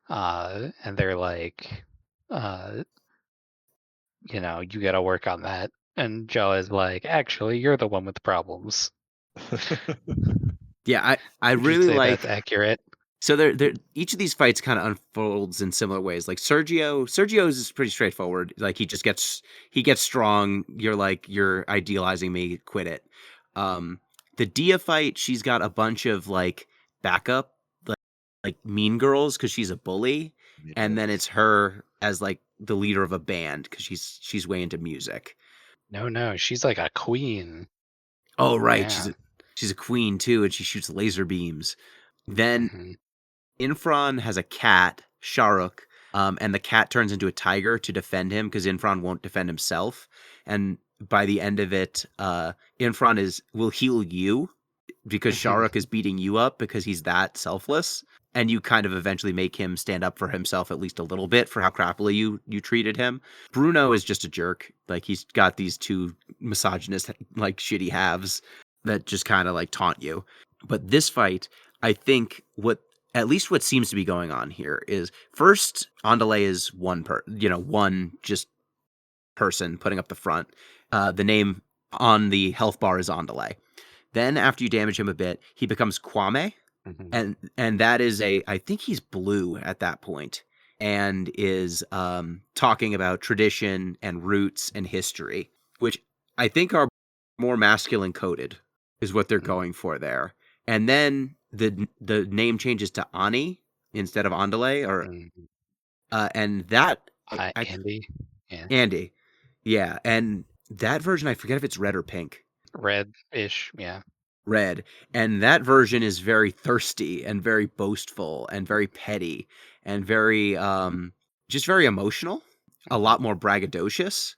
And they're like, uh, you got to work on that. And Joe is like, actually, you're the one with problems. Yeah, I Would you really say that's like. accurate? So they're each of these fights kind of unfolds in similar ways. Like Sergio's is pretty straightforward. Like he gets strong. You're idealizing me. Quit it. The Dia fight, she's got a bunch of like backup, like mean girls because she's a bully, and then Yes. it's her as like the leader of a band because she's way into music. No, she's like a queen. Oh right, Yeah. she's a queen too, and she shoots laser beams. Then Hmm. Infron has a cat, Sharuk, and the cat turns into a tiger to defend him because Infron won't defend himself. And by the end of it, Infron will heal you because Sharuk is beating you up because he's that selfless. And you kind of eventually make him stand up for himself at least a little bit for how crappily you treated him. Bruno is just a jerk. Like he's got these two misogynist like shitty halves that just kind of like taunt you. But this fight, I think what seems to be going on here is first Andale is one just person putting up the front. The name on the health bar is Andale. Then after you damage him a bit, he becomes Kwame, Hmm. and that is I think he's blue at that point, and is talking about tradition and roots and history, which I think are more masculine coded, is what they're going for there. And then the name changes to Ani instead of Andale, or and that I Andy. Yeah. Andy, yeah, and that version I forget if it's red or pink. Red-ish. Yeah. Red, and that version is very thirsty and very boastful and very petty and very just very emotional, a Hmm. lot more braggadocious.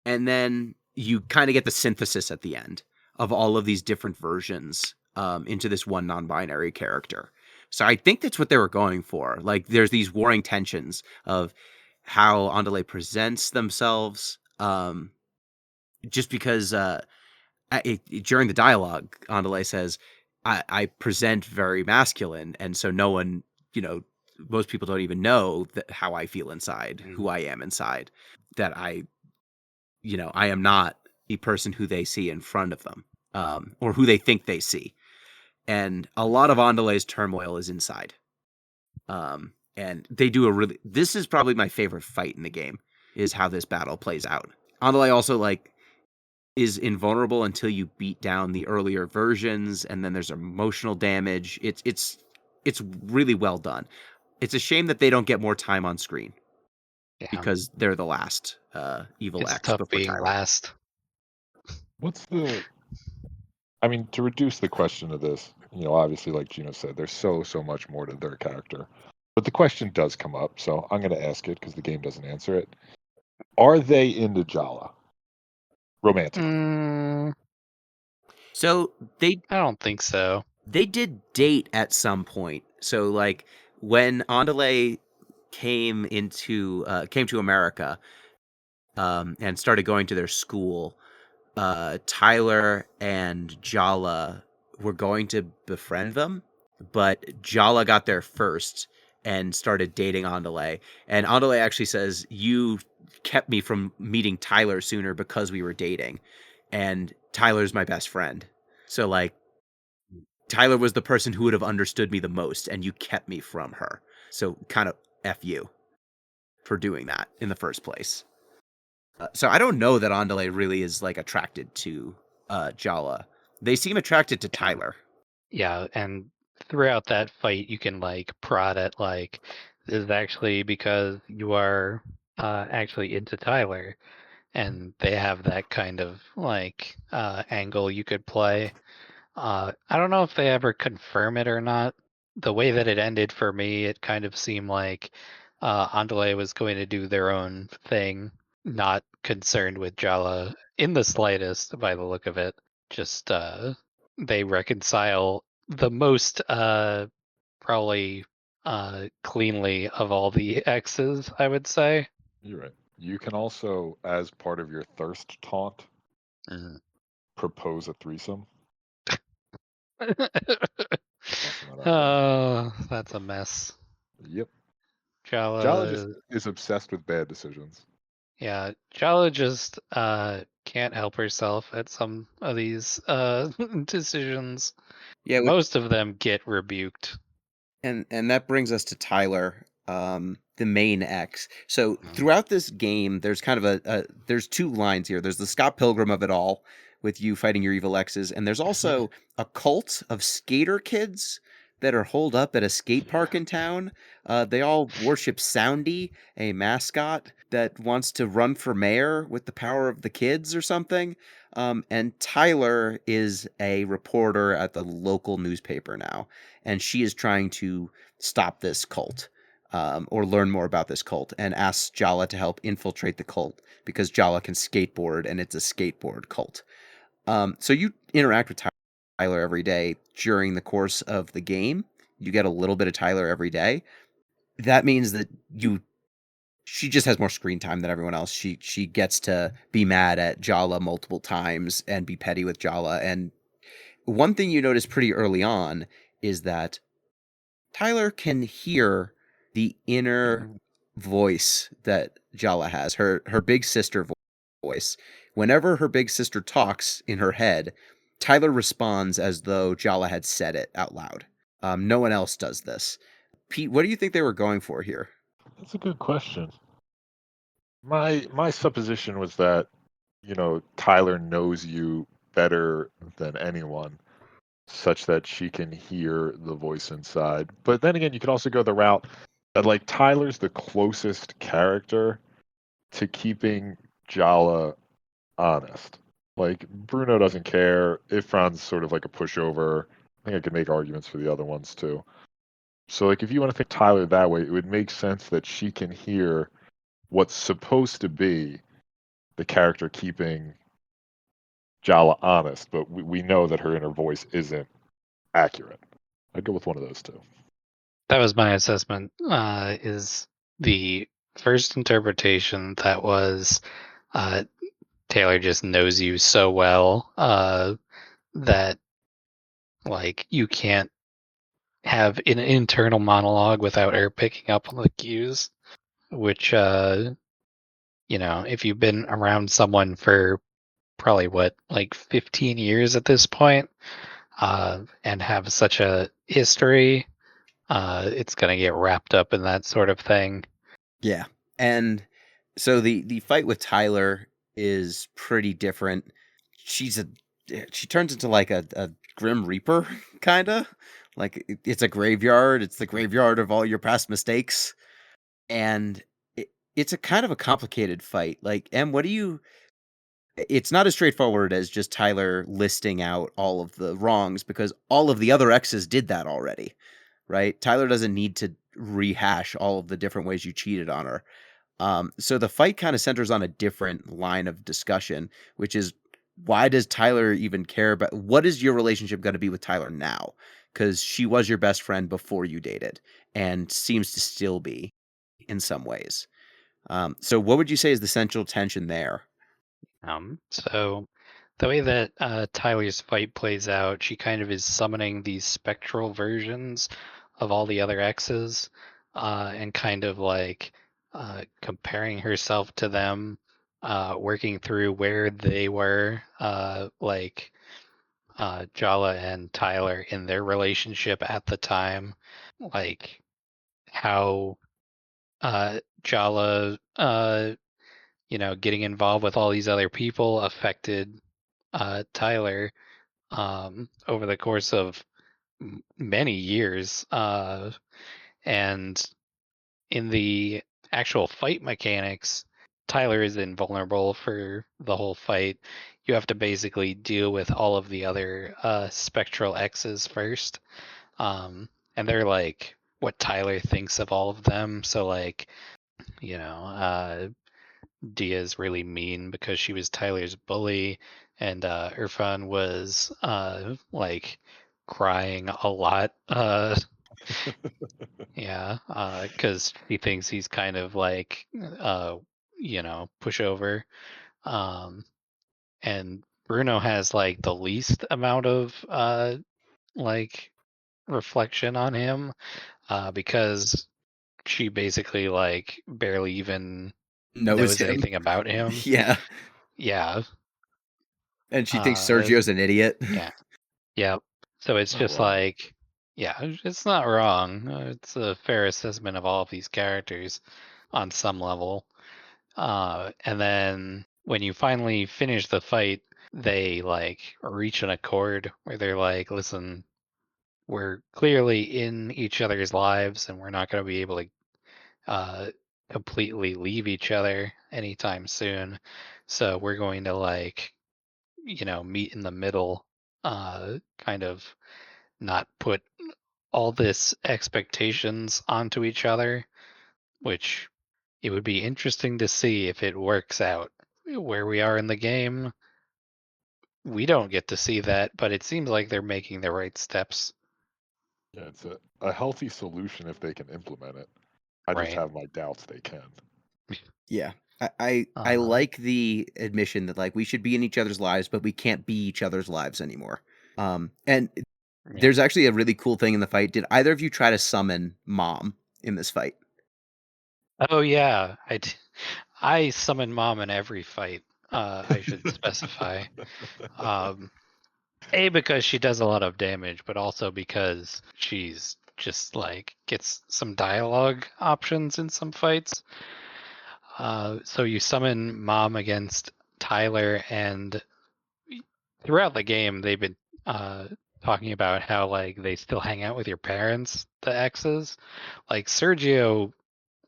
And then you kind of get the synthesis at the end of all of these different versions into this one non-binary character. So I think that's what they were going for. Like there's these warring tensions of how Andale presents themselves, just because during the dialogue, Andale says, I present very masculine, and so no one, most people don't even know how I feel inside, who I am inside, that I am not the person who they see in front of them, or who they think they see. And a lot of Andale's turmoil is inside. And they do this is probably my favorite fight in the game, is how this battle plays out. Andale also is invulnerable until you beat down the earlier versions, and then there's emotional damage. It's really well done. It's a shame that they don't get more time on screen Yeah. because they're the last evil It's X tough before being Tyrant. last. What's the? I mean, to reduce the question of this, obviously, like Gino said, there's so much more to their character. But the question does come up, so I'm going to ask it because the game doesn't answer it. Are they into Jala? Romantically. So they I don't think so. they did date at some point. So like when Andale came to America and started going to their school, Tyler and Jala were going to befriend them, but Jala got there first and started dating Andale. And Andale actually says, "You kept me from meeting Tyler sooner because we were dating, and Tyler's my best friend. So like Tyler was the person who would have understood me the most, and you kept me from her. So kind of F you for doing that in the first place." So I don't know that Andale really is like attracted to Jala. They seem attracted to Tyler. Yeah, and throughout that fight, you can like prod at like, this is actually because you are actually into Tyler, and they have that kind of like angle you could play. I don't know if they ever confirm it or not. The way that it ended for me, it kind of seemed like Andale was going to do their own thing, not concerned with Jala in the slightest by the look of it. Just they reconcile the most probably cleanly of all the X's, I would say. You're right. You can also, as part of your thirst taunt, propose a threesome. Tossing that out there. Oh, that's a mess. Yep. Jala, Jala just is obsessed with bad decisions. yeah, Jala just can't help herself at some of these decisions. Yeah, Most of them get rebuked. and that brings us to Tyler, the main X. So throughout this game, there's kind of there's two lines here. There's the Scott Pilgrim of it all, with you fighting your evil X's, and there's also a cult of skater kids that are holed up at a skate park in town. They all worship Soundy, a mascot that wants to run for mayor with the power of the kids or something. And Tyler is a reporter at the local newspaper now, and she is trying to stop this cult, or learn more about this cult, and asks Jala to help infiltrate the cult because Jala can skateboard and it's a skateboard cult. So you interact with Tyler every day during the course of the game. You get a little bit of Tyler every day. That means that she just has more screen time than everyone else. She gets to be mad at Jala multiple times and be petty with Jala. And one thing you notice pretty early on is that Tyler can hear the inner voice that Jala has, her big sister voice. Whenever her big sister talks in her head, Tyler responds as though Jala had said it out loud. No one else does this. Pete, what do you think they were going for here? That's a good question. My supposition was that, Tyler knows you better than anyone, such that she can hear the voice inside. But then again, you could also go the route that like Tyler's the closest character to keeping Jala honest. Like Bruno doesn't care. Ifran's sort of like a pushover. I think I could make arguments for the other ones too. So like if you want to think Tyler that way, it would make sense that she can hear what's supposed to be the character keeping Jala honest, but we know that her inner voice isn't accurate. I'd go with one of those two. That was my assessment. Is the first interpretation that was Taylor just knows you so well that like you can't have an internal monologue without her picking up on the cues, which if you've been around someone for probably like 15 years at this point, and have such a history, it's gonna get wrapped up in that sort of thing. Yeah. And so the fight with Tyler is pretty different. She turns into like a Grim Reaper, kinda. Like it's a graveyard. It's the graveyard of all your past mistakes. And it's a kind of a complicated fight. Like, Em, what do you it's not as straightforward as just Tyler listing out all of the wrongs, because all of the other exes did that already, right? Tyler doesn't need to rehash all of the different ways you cheated on her. So the fight kind of centers on a different line of discussion, which is, why does Tyler even care about, what is your relationship going to be with Tyler now? Because she was your best friend before you dated and seems to still be in some ways. So what would you say is the central tension there? So the way that Tyler's fight plays out, she kind of is summoning these spectral versions of all the other exes, and kind of like comparing herself to them, working through where they were, like Jala and Tyler in their relationship at the time, like how Jala, getting involved with all these other people affected Tyler over the course of many years. And in the actual fight mechanics, Tyler is invulnerable for the whole fight. You have to basically deal with all of the other spectral X's first. And they're like what Tyler thinks of all of them. So, like, Dia's really mean because she was Tyler's bully, and Irfan was like crying a lot. Yeah, because he thinks he's kind of like pushover. Um, and Bruno has like the least amount of like reflection on him, because she basically like barely even Knows knows him. anything about him. Yeah. Yeah. And she thinks Uh, Sergio's an idiot. yeah. Yeah. So it's Not just wrong. like, yeah, it's not wrong. It's a fair assessment of all of these characters on some level. And then when you finally finish the fight, they like reach an accord where they're like, listen, we're clearly in each other's lives and we're not going to be able to completely leave each other anytime soon. So we're going to like, meet in the middle, kind of not put all this expectations onto each other, which it would be interesting to see if it works out. Where we are in the game, we don't get to see that, but it seems like they're making the right steps. Yeah, it's a healthy solution if they can implement it. I just Right. have my doubts they can. Yeah. I Uh, like the admission that, like, we should be in each other's lives, but we can't be each other's lives anymore. And yeah. there's actually a really cool thing in the fight. Did either of you try to summon Mom in this fight? Oh yeah, I summon mom in every fight. I should specify. Um, because she does a lot of damage, but also because she's just like gets some dialogue options in some fights. So you summon Mom against Tyler, and throughout the game, they've been uh, talking about how like they still hang out with your parents, the exes. Like Sergio,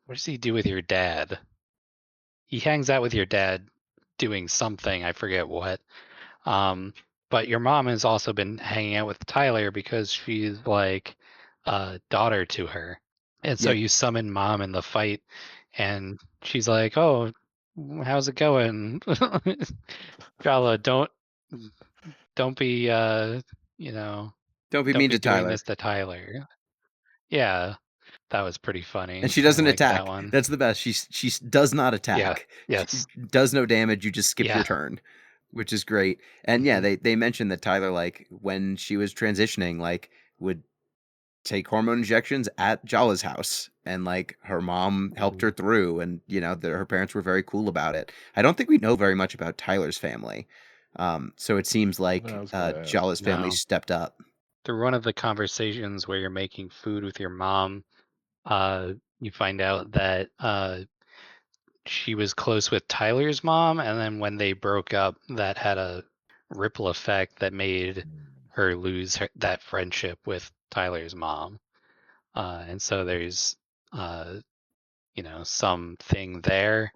what does he do with your dad? He hangs out with your dad doing something, I forget what. Um, but your mom has also been hanging out with Tyler because she's like a daughter to her. And so Yeah, you summon mom in the fight, and she's like, "Oh, how's it going?" Jala, don't be you know, don't be don't mean be to doing Tyler. this to Tyler. Yeah, that was pretty And funny. she I doesn't like that attack. one. That's the best. She does not Yeah. attack. She Yes. does no damage. You just skip your Yeah. turn, which is great. And yeah, Hmm. they mentioned that Tyler, like, when she was transitioning, like, would take hormone injections at Jala's house, and like her mom helped her through, and her parents were very cool about it. I don't think we know very much about Tyler's family, so it seems No, I like was going to ask. Jala's family No. stepped up. Through one of the conversations where you're making food with your mom, you find out that she was close with Tyler's mom, and then when they broke up, that had a ripple effect that made her lose that friendship with Tyler's mom. And so there's, uh, something there.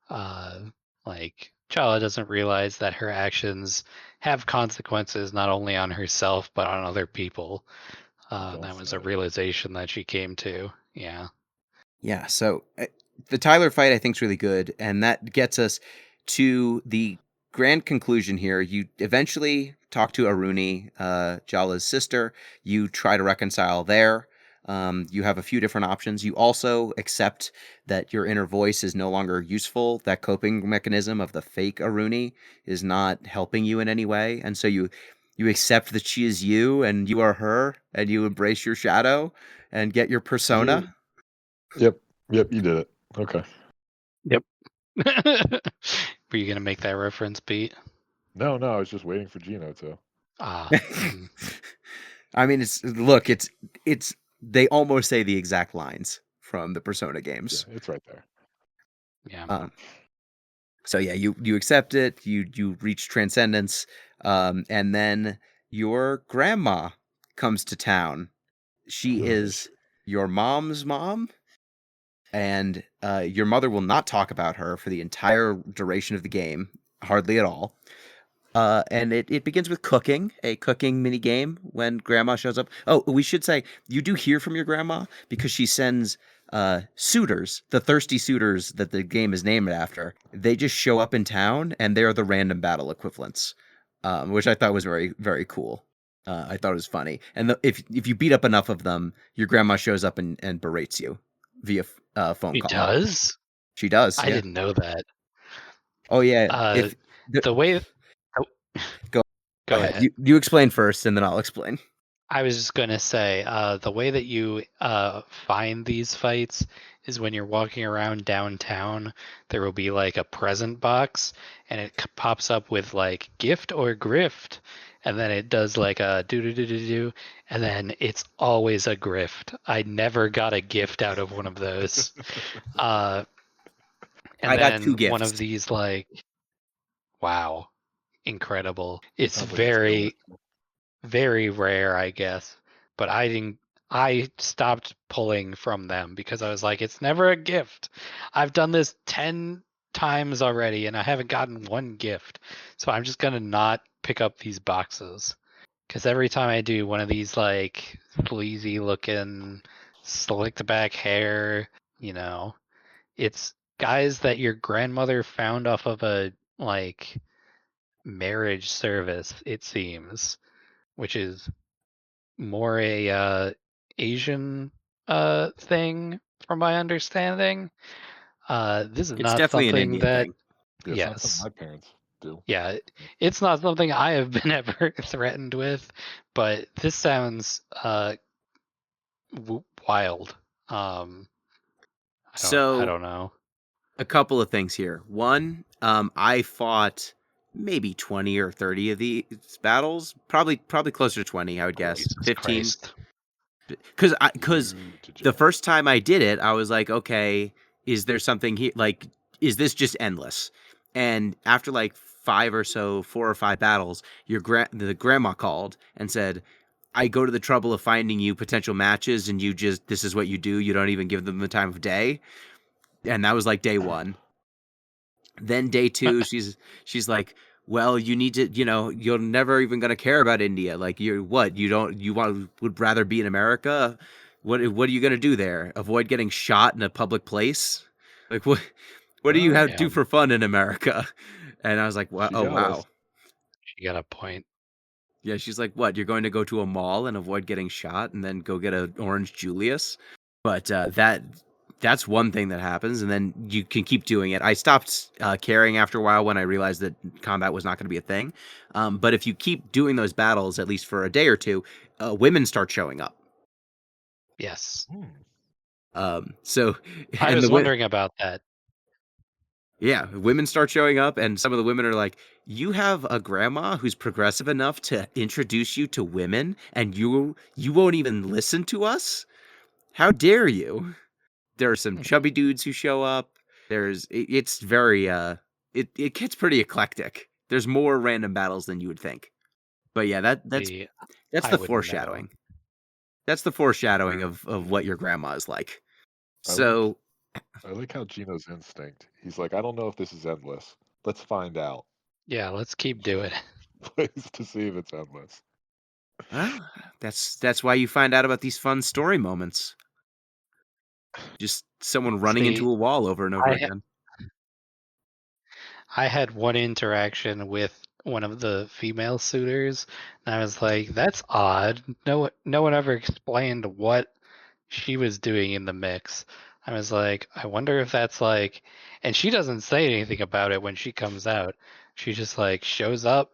Uh, like Chala doesn't realize that her actions have consequences not only on herself but on other people. Don't That was say a it. realization that she came to. Yeah. Yeah, so the Tyler fight I think is really good, and that gets us to the grand conclusion here. You eventually talk to Aruni, Jala's sister. You try to reconcile there. You have a few different options. You also accept that your inner voice is no longer useful. That coping mechanism of the fake Aruni is not helping you in any way, and so you accept that she is you and you are her, and you embrace your shadow and get your Yeah. persona. Yep. Yep. You did it. Okay. Yep. Were you gonna make that reference, Pete? No, I was just waiting for Gino to. Ah. I mean, it's they almost say the exact lines from the Persona Yeah, games. it's right there. Yeah. Um, so yeah, you accept it. You reach transcendence, and then your grandma comes to town. She is your mom's mom, and your mother will not talk about her for the entire duration of the game, hardly at all. And it begins with cooking, a cooking mini game when grandma shows up. Oh, we should say you do hear from your grandma because she sends suitors, the thirsty suitors that the game is named after. They just show up in town and they're the random battle equivalents, which I thought was very, very cool. I thought it was funny. And if you beat up enough of them, your grandma shows up and berates you via phone He call. does? She does, I yeah. didn't know that. Oh yeah. Uh, If the, the way. Oh, go go ahead, ahead. you explain first, and then I'll explain. I was just gonna say, the way that you find these fights is when you're walking around downtown, there will be like a present box, and it pops up with like gift or grift, and then it does like a do do do do do, and then it's always a grift. I never got a gift out of one of those. Uh, and I got two then one of gifts. these like, wow, incredible. It's Sounds like it's very delicious. very rare, I guess. But I didn't. I stopped pulling from them because I was like, it's never a gift. I've done this 10 times already and I haven't gotten one gift. So I'm just gonna not pick up these boxes. Because every time I do one of these like sleazy looking slicked back hair, you know, it's guys that your grandmother found off of a like marriage service, it seems, which is more a Asian thing, from my understanding. This is It's not definitely an something Indian that, thing. Yeah, it's not something yes, my parents do. yeah, it's not something I have been ever threatened with, but this sounds wild. Um, I So don't know. a couple of things here. One, I fought maybe 20 or 30 of these battles. Probably closer to 20, I would guess. Jesus 15. Christ. Because Huge the jack. first time I did it, I was like, okay, is there something here? Like, is this just endless? And after like 4 or 5 battles, the grandma called and said, I go to the trouble of finding you potential matches, and this is what you do. You don't even give them the time of day. And that was like day one. Then day two, she's like, well, you need to, you're never even gonna care about India. Like, would rather be in America. What are you gonna do there? Avoid getting shot in a public place? Like, what do you Well, have to Yeah, do for fun in America? And I was like, she oh got wow. us. she got a point. Yeah, she's like, what? You're going to go to a mall and avoid getting shot, and then go get an orange Julius? But that's one thing that happens, and then you can keep doing it. I stopped caring after a while when I realized that combat was not going to be a thing. But if you keep doing those battles, at least for a day or two, women start showing up. Yes. So I and was wondering about that. yeah, women start showing up, and some of the women are like, "You have a grandma who's progressive enough to introduce you to women, and you won't even listen to us? How dare you?" There are some chubby dudes who show up. It's very it gets pretty eclectic. There's more random battles than you would think. But yeah, See, that's I the wouldn't know. foreshadowing. That's the foreshadowing of what your grandma is like. I like So I like how Gino's instinct. He's like, I don't know if this is endless. Let's find out. Yeah, let's keep doing it. Plays to see if it's endless. well, that's why you find out about these fun story moments. Just someone running See, into a wall over and over I again. I had one interaction with one of the female suitors, and I was like, "That's odd." No one ever explained what she was doing in the mix. I was like, "I wonder if that's like," and she doesn't say anything about it when she comes out. She just like shows up,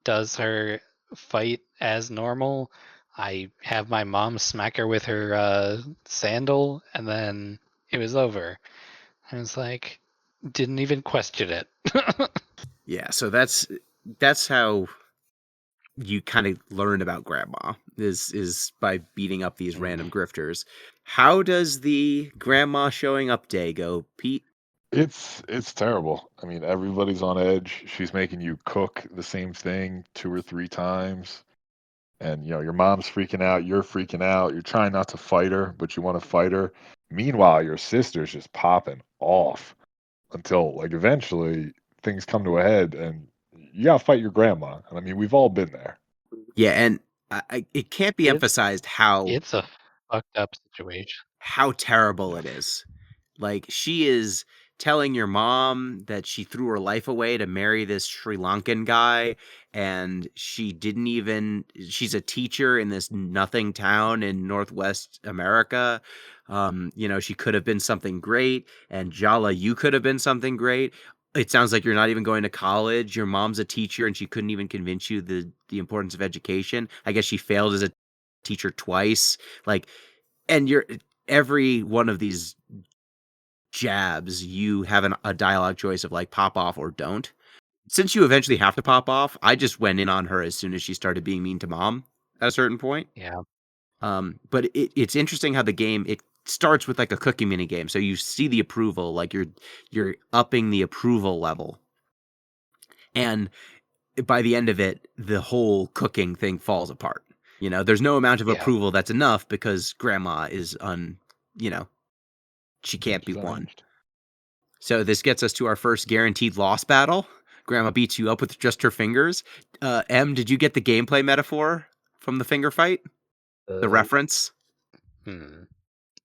does her fight as normal. I have my mom smack her with her sandal, and then it was over. I was like, didn't even question it. Yeah, so that's how you kind of learn about grandma is by beating up these random grifters. How does the grandma showing up day go, Pete? It's terrible. I mean, everybody's on edge. She's making you cook the same thing 2 or 3 times, and, your mom's freaking out, you're freaking out, you're trying not to fight her, but you wanna fight her. Meanwhile, your sister's just popping off until, like, eventually things come to a head, and you gotta fight your grandma, and, I mean, we've all been there. Yeah, and it can't be It's emphasized how it's a fucked up situation. terrible Yeah. it is. Like, she is telling your mom that she threw her life away to marry this Sri Lankan guy, and she's a teacher in this nothing town in Northwest America. She could have been something great, and Jala, you could have been something great. It sounds like you're not even going to college. Your mom's a teacher, and she couldn't even convince you the importance of education. I guess she failed as a teacher twice. Like, and every one of these jabs, you have a dialogue choice of like pop off or don't. Since you eventually have to pop off, I just went in on her as soon as she started being mean to mom at a certain point. Yeah. But it's interesting how the game it starts with like a cooking mini game, so you see the approval, like you're upping the approval level, and by the end of it, the whole cooking thing falls apart. There's no amount of Yeah. approval that's enough because grandma is she can't be She's won. unhinged. So this gets us to our first guaranteed loss battle. Grandma beats you up with just her fingers. Did you get the gameplay metaphor from the finger fight? The reference?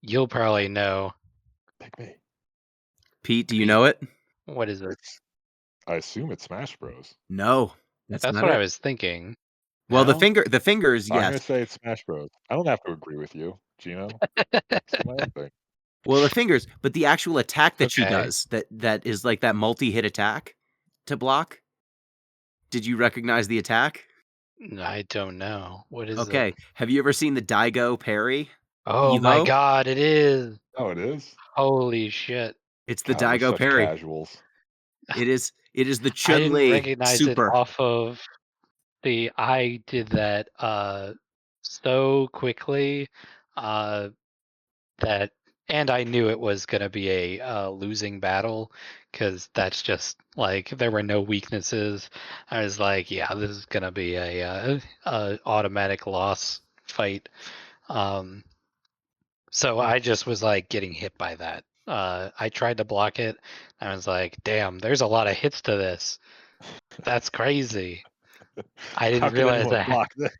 You'll probably know. Pick me. Pete, do you know it? What is it? It's I assume it's Smash Bros. No, that's That's not what I it. was thinking. Well, the No? fingers, I'm gonna yes. say it's Smash Bros. I don't have to agree with you, Gino. Say my own thing. Well, the fingers, but the actual attack that she Okay. does, that is like that multi-hit attack to block. Did you recognize the attack? I don't know. What is it? Okay. Have you ever seen the Daigo parry? Oh my Evo? god, it is. Oh, it is? Holy shit. It's the God, we're Daigo such parry. casuals. It is the I didn't Chun-Li recognize it super. off of I did that so quickly that and I knew it was going to be a losing battle because that's just like there were no weaknesses. I was like, yeah, this is going to be a automatic loss fight. So I just was like getting hit by that. I tried to block it. I was like, damn, there's a lot of hits to this. That's crazy. I How didn't can realize anyone that. block this?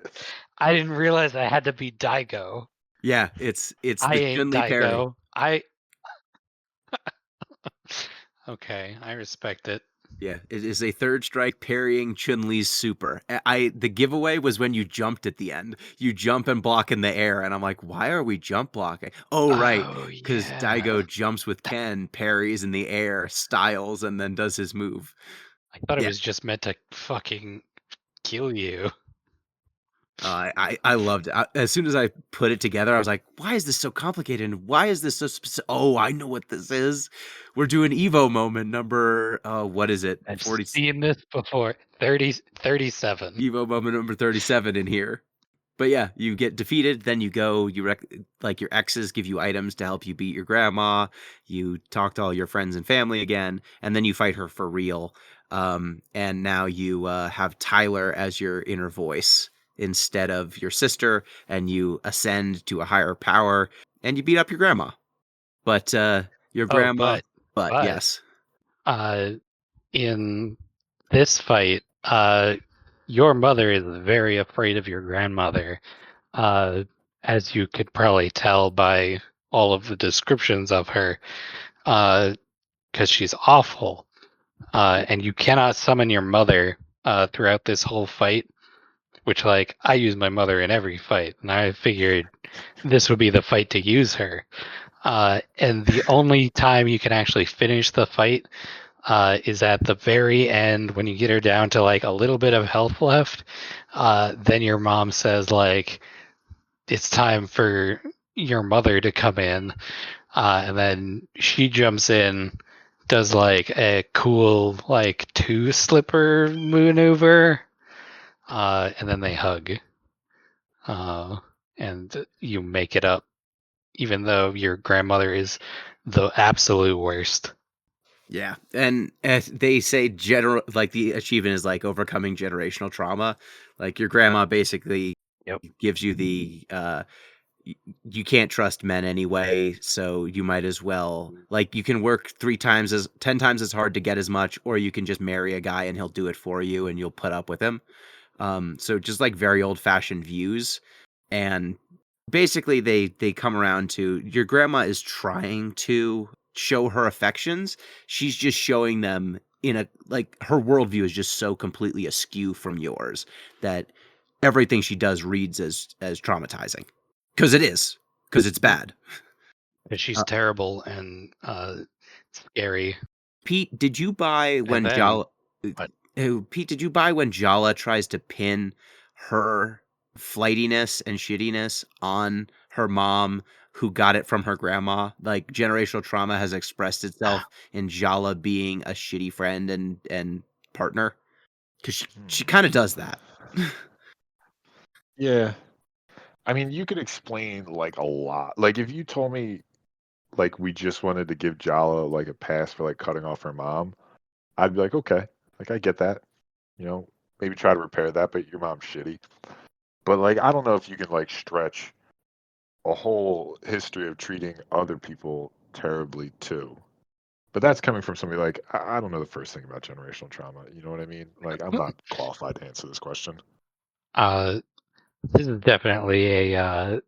I didn't realize I had to be Daigo. Yeah, it's I the ain't Chun-Li parry. Daigo. Okay, I respect it. Yeah, it is a third strike parrying Chun-Li's super. The giveaway was when you jumped at the end. You jump and block in the air, and I'm like, why are we jump blocking? Oh, right, Oh because yeah. Daigo jumps with Ken, parries in the air, styles, and then does his move. I thought it Yeah, was just meant to fucking kill you. I loved it. As soon as I put it together, I was like, why is this so complicated? And why is this so specific? Oh, I know what this is. We're doing Evo moment number, what is it? I've 40, seen this before. 37. Evo moment number 37 in here. But yeah, you get defeated, then you go, like your exes give you items to help you beat your grandma. You talk to all your friends and family again, and then you fight her for real. And now you have Tyler as your inner voice instead of your sister, and you ascend to a higher power, and you beat up your grandma. But your Oh, grandma, but but yes, in this fight, your mother is very afraid of your grandmother, as you could probably tell by all of the descriptions of her, because she's awful. And you cannot summon your mother throughout this whole fight, which, like, I use my mother in every fight, and I figured this would be the fight to use her. And the only time you can actually finish the fight is at the very end when you get her down to like a little bit of health left. Then your mom says, like, it's time for your mother to come in. And then she jumps in, does like a cool like two slipper maneuver, and then they hug. And you make it up, even though your grandmother is the absolute worst. Yeah, and they say like the achievement is like overcoming generational trauma. Like your grandma basically Yep. gives you the you can't trust men anyway, so you might as well, like, you can work 10 times as hard to get as much, or you can just marry a guy and he'll do it for you and you'll put up with him. So just like very old fashioned views, and basically they come around to your grandma is trying to show her affections. She's just showing them in a, like, her worldview is just so completely askew from yours that everything she does reads as traumatizing, because it is, because it's bad. And she's terrible and scary. Pete, did you buy when then- Jala? what? Pete, did you buy when Jala tries to pin her flightiness and shittiness on her mom, who got it from her grandma? Like, generational trauma has expressed itself in Jala being a shitty friend and partner, because she kind of does that. Yeah. I mean, you could explain like a lot. Like if you told me like we just wanted to give Jala like a pass for like cutting off her mom, I'd be like, okay, like I get that. You know, maybe try to repair that, but your mom's shitty. But like I don't know if you can like stretch a whole history of treating other people terribly too. But that's coming from somebody like I don't know the first thing about generational trauma. You know what I mean? Like I'm not qualified to answer this question. This is definitely a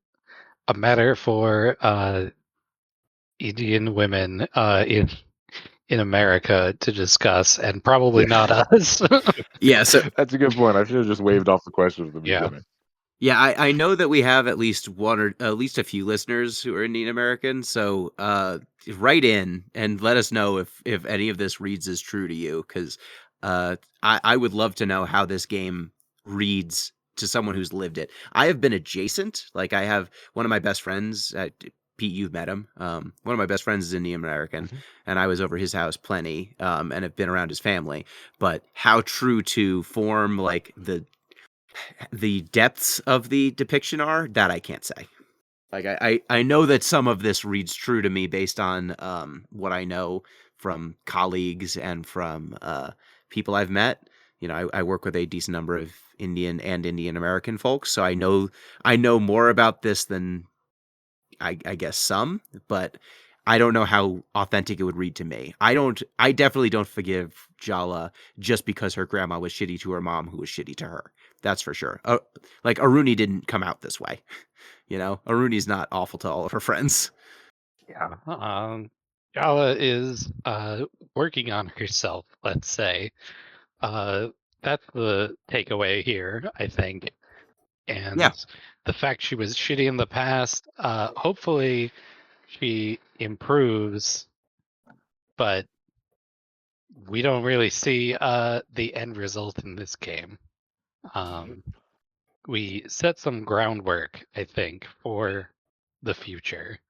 matter for Indian women in America to discuss, and probably not us. Yeah, so That's a good point. I should have just waved off the question at the Yeah. beginning. yeah, I know that we have at least one or at least a few listeners who are Indian American. So write in and let us know if any of this reads as true to you, because I would love to know how this game reads to someone who's lived it. I have been adjacent. Like, I have one of my best friends. Pete, you've met him. One of my best friends is Indian American, and I was over his house plenty, and have been around his family. But how true to form, like, the depths of the depiction are, that I can't say. Like, I know that some of this reads true to me based on what I know from colleagues and from people I've met. You know, I work with a decent number of Indian and Indian American folks, so I know more about this than I guess some, but I don't know how authentic it would read to me. I definitely don't forgive Jala just because her grandma was shitty to her mom, who was shitty to her. That's for sure. Like, Aruni didn't come out this way. You know, Aruni's not awful to all of her friends. Yeah. Jala is working on herself, let's say. That's the takeaway here, I think. And Yeah. the fact she was shitty in the past, hopefully she improves, but we don't really see the end result in this game. We set some groundwork, I think, for the future.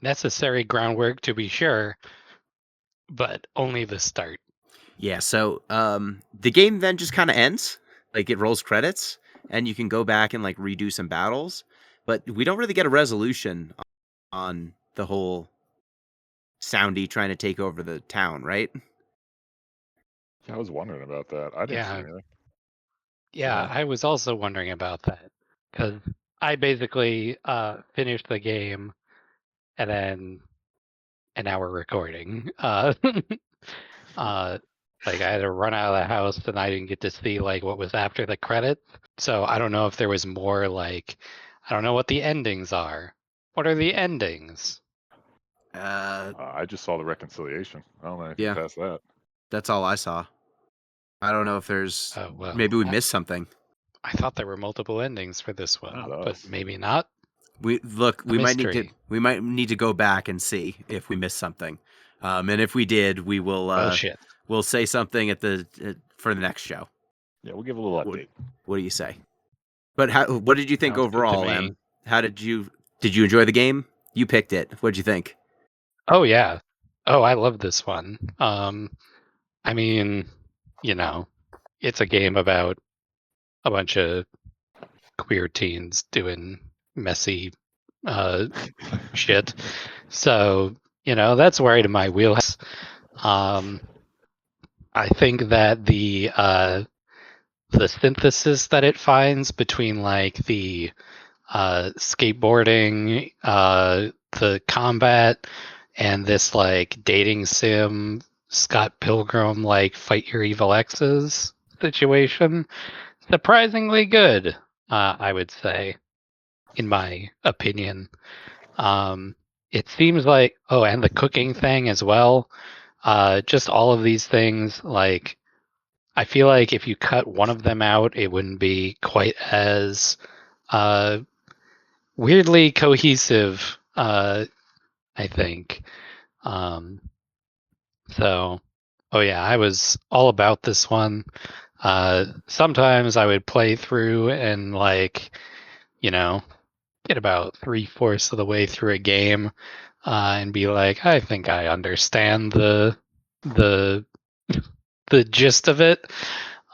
Necessary groundwork, to be sure, but only the start. Yeah, so the game then just kind of ends. Like, it rolls credits and you can go back and like redo some battles, but we don't really get a resolution on the whole Soundy trying to take over the town, right? I was wondering about that. I didn't see Yeah. anything. Yeah, Yeah. I was also wondering about that because I basically finished the game and then an hour recording. Like I had to run out of the house and I didn't get to see like what was after the credits. So I don't know if there was more, like, I don't know what the endings are. What are the endings? I just saw the reconciliation. I don't know anything Yeah. past that. That's all I saw. I don't know if there's... Oh, well, maybe we missed something. I thought there were multiple endings for this one, Not but us. maybe not. We might mystery. need to go back and see if we missed something. And if we did, we will Bullshit. we'll say something at for the next show. Yeah, we'll give a little What, update. what do you say? But what did you think Sounds good to overall, me. Em? How did you enjoy the game? You picked it. What did you think? Oh yeah. Oh, I love this one. I mean, it's a game about a bunch of queer teens doing messy shit. So, that's right in my wheelhouse. I think that the synthesis that it finds between like the skateboarding, the combat, and this like dating sim Scott Pilgrim like fight your evil exes situation, surprisingly good, I would say, in my opinion. It seems like, oh, and the cooking thing as well. Just all of these things, like, I feel like if you cut one of them out, it wouldn't be quite as uh, weirdly cohesive, I think. Um, so, oh yeah, I was all about this one. Sometimes I would play through and like, you know, get about 3/4 of the way through a game, and be like, I think I understand the the gist of it.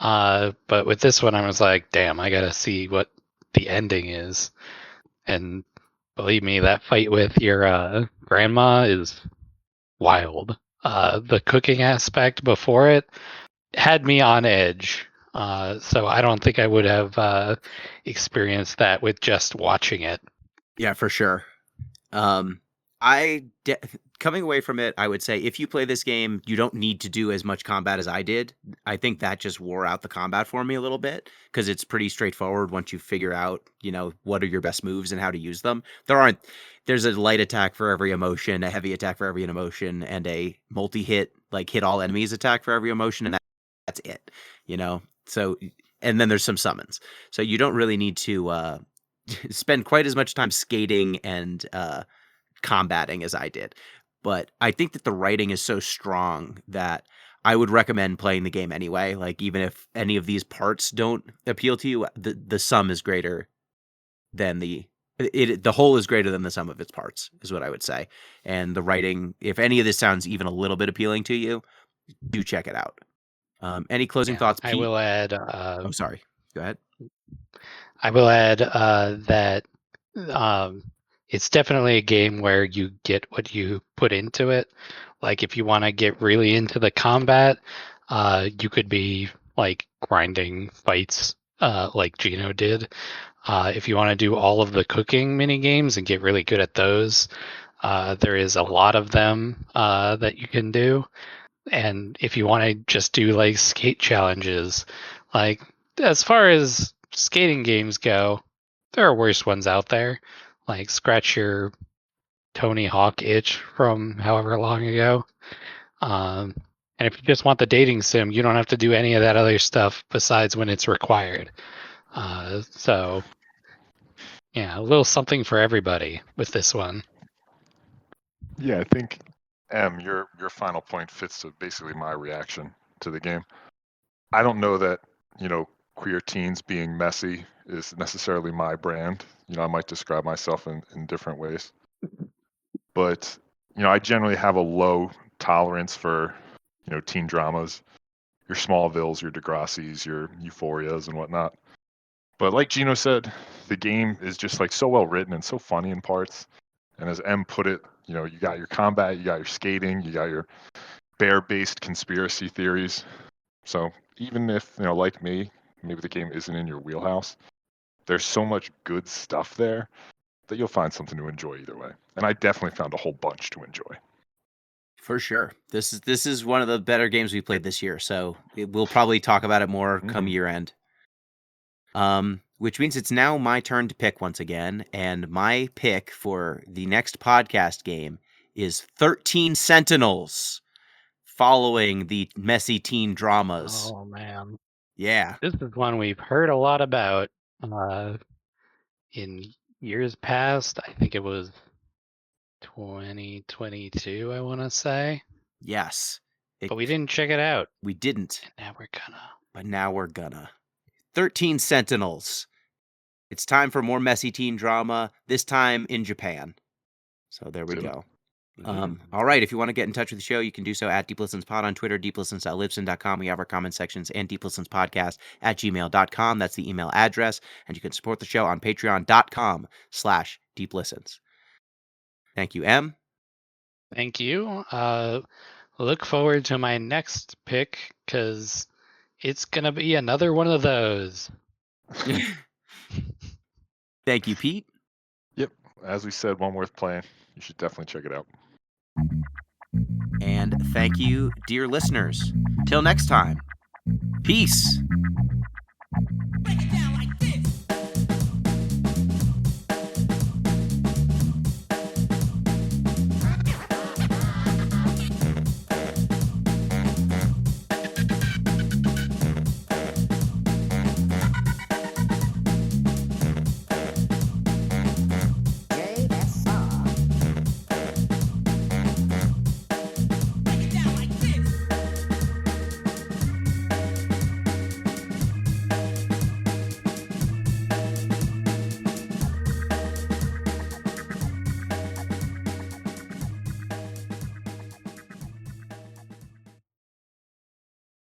But with this one, I was like, damn, I gotta see what the ending is. And believe me, that fight with your grandma is wild. The cooking aspect before it had me on edge. So I don't think I would have experienced that with just watching it. Yeah, for sure. Coming away from it, I would say if you play this game, you don't need to do as much combat as I did. I think that just wore out the combat for me a little bit because it's pretty straightforward once you figure out, what are your best moves and how to use them. There's a light attack for every emotion, a heavy attack for every emotion, and a multi-hit, like hit all enemies attack for every emotion, and that's it, So, and then there's some summons. So you don't really need to spend quite as much time skating and combating as I did. But I think that the writing is so strong that I would recommend playing the game anyway. Like even if any of these parts don't appeal to you, the sum is greater than the whole is greater than the sum of its parts, is what I would say. And the writing, if any of this sounds even a little bit appealing to you, do check it out. Any closing thoughts, I Pete? will add. Oh, sorry. Go ahead. I will add that um, it's definitely a game where you get what you put into it. Like if you want to get really into the combat, you could be like grinding fights like Gino did. If you want to do all of the cooking mini games and get really good at those, there is a lot of them that you can do. And if you want to just do like skate challenges, like as far as skating games go, there are worse ones out there. Like scratch your Tony Hawk itch from however long ago. Um, and if you just want the dating sim, you don't have to do any of that other stuff besides when it's required. So yeah, a little something for everybody with this one. Yeah, I think your final point fits to basically my reaction to the game. I don't know that, queer teens being messy is necessarily my brand. I might describe myself in different ways. But, I generally have a low tolerance for, teen dramas, your Smallvilles, your Degrassis, your Euphorias and whatnot. But like Gino said, the game is just like so well written and so funny in parts. And as M put it, you got your combat, you got your skating, you got your bear-based conspiracy theories. So even if, like me, maybe the game isn't in your wheelhouse, there's so much good stuff there that you'll find something to enjoy either way. And I definitely found a whole bunch to enjoy. For sure. This is one of the better games we played this year, so we'll probably talk about it more come year end. which means it's now my turn to pick once again. And my pick for the next podcast game is 13 Sentinels, following the messy teen dramas. Oh, man. Yeah. This is one we've heard a lot about in years past. I think it was 2022, I want to say. Yes. But we didn't check it out. We didn't. And now we're gonna. But now we're gonna. 13 Sentinels. It's time for more messy teen drama, this time in Japan. So there we go. All right, if you want to get in touch with the show, you can do so at Deep Listens Pod on Twitter, deeplistens.libsyn.com. We have our comment sections, and deeplistenspodcast@gmail.com. That's the email address. And you can support the show on patreon.com/deeplistens. Thank you, Em. Thank you. Look forward to my next pick, because it's gonna be another one of those. Thank you, Pete. Yep. As we said, one worth playing. You should definitely check it out. And thank you, dear listeners. Till next time, peace.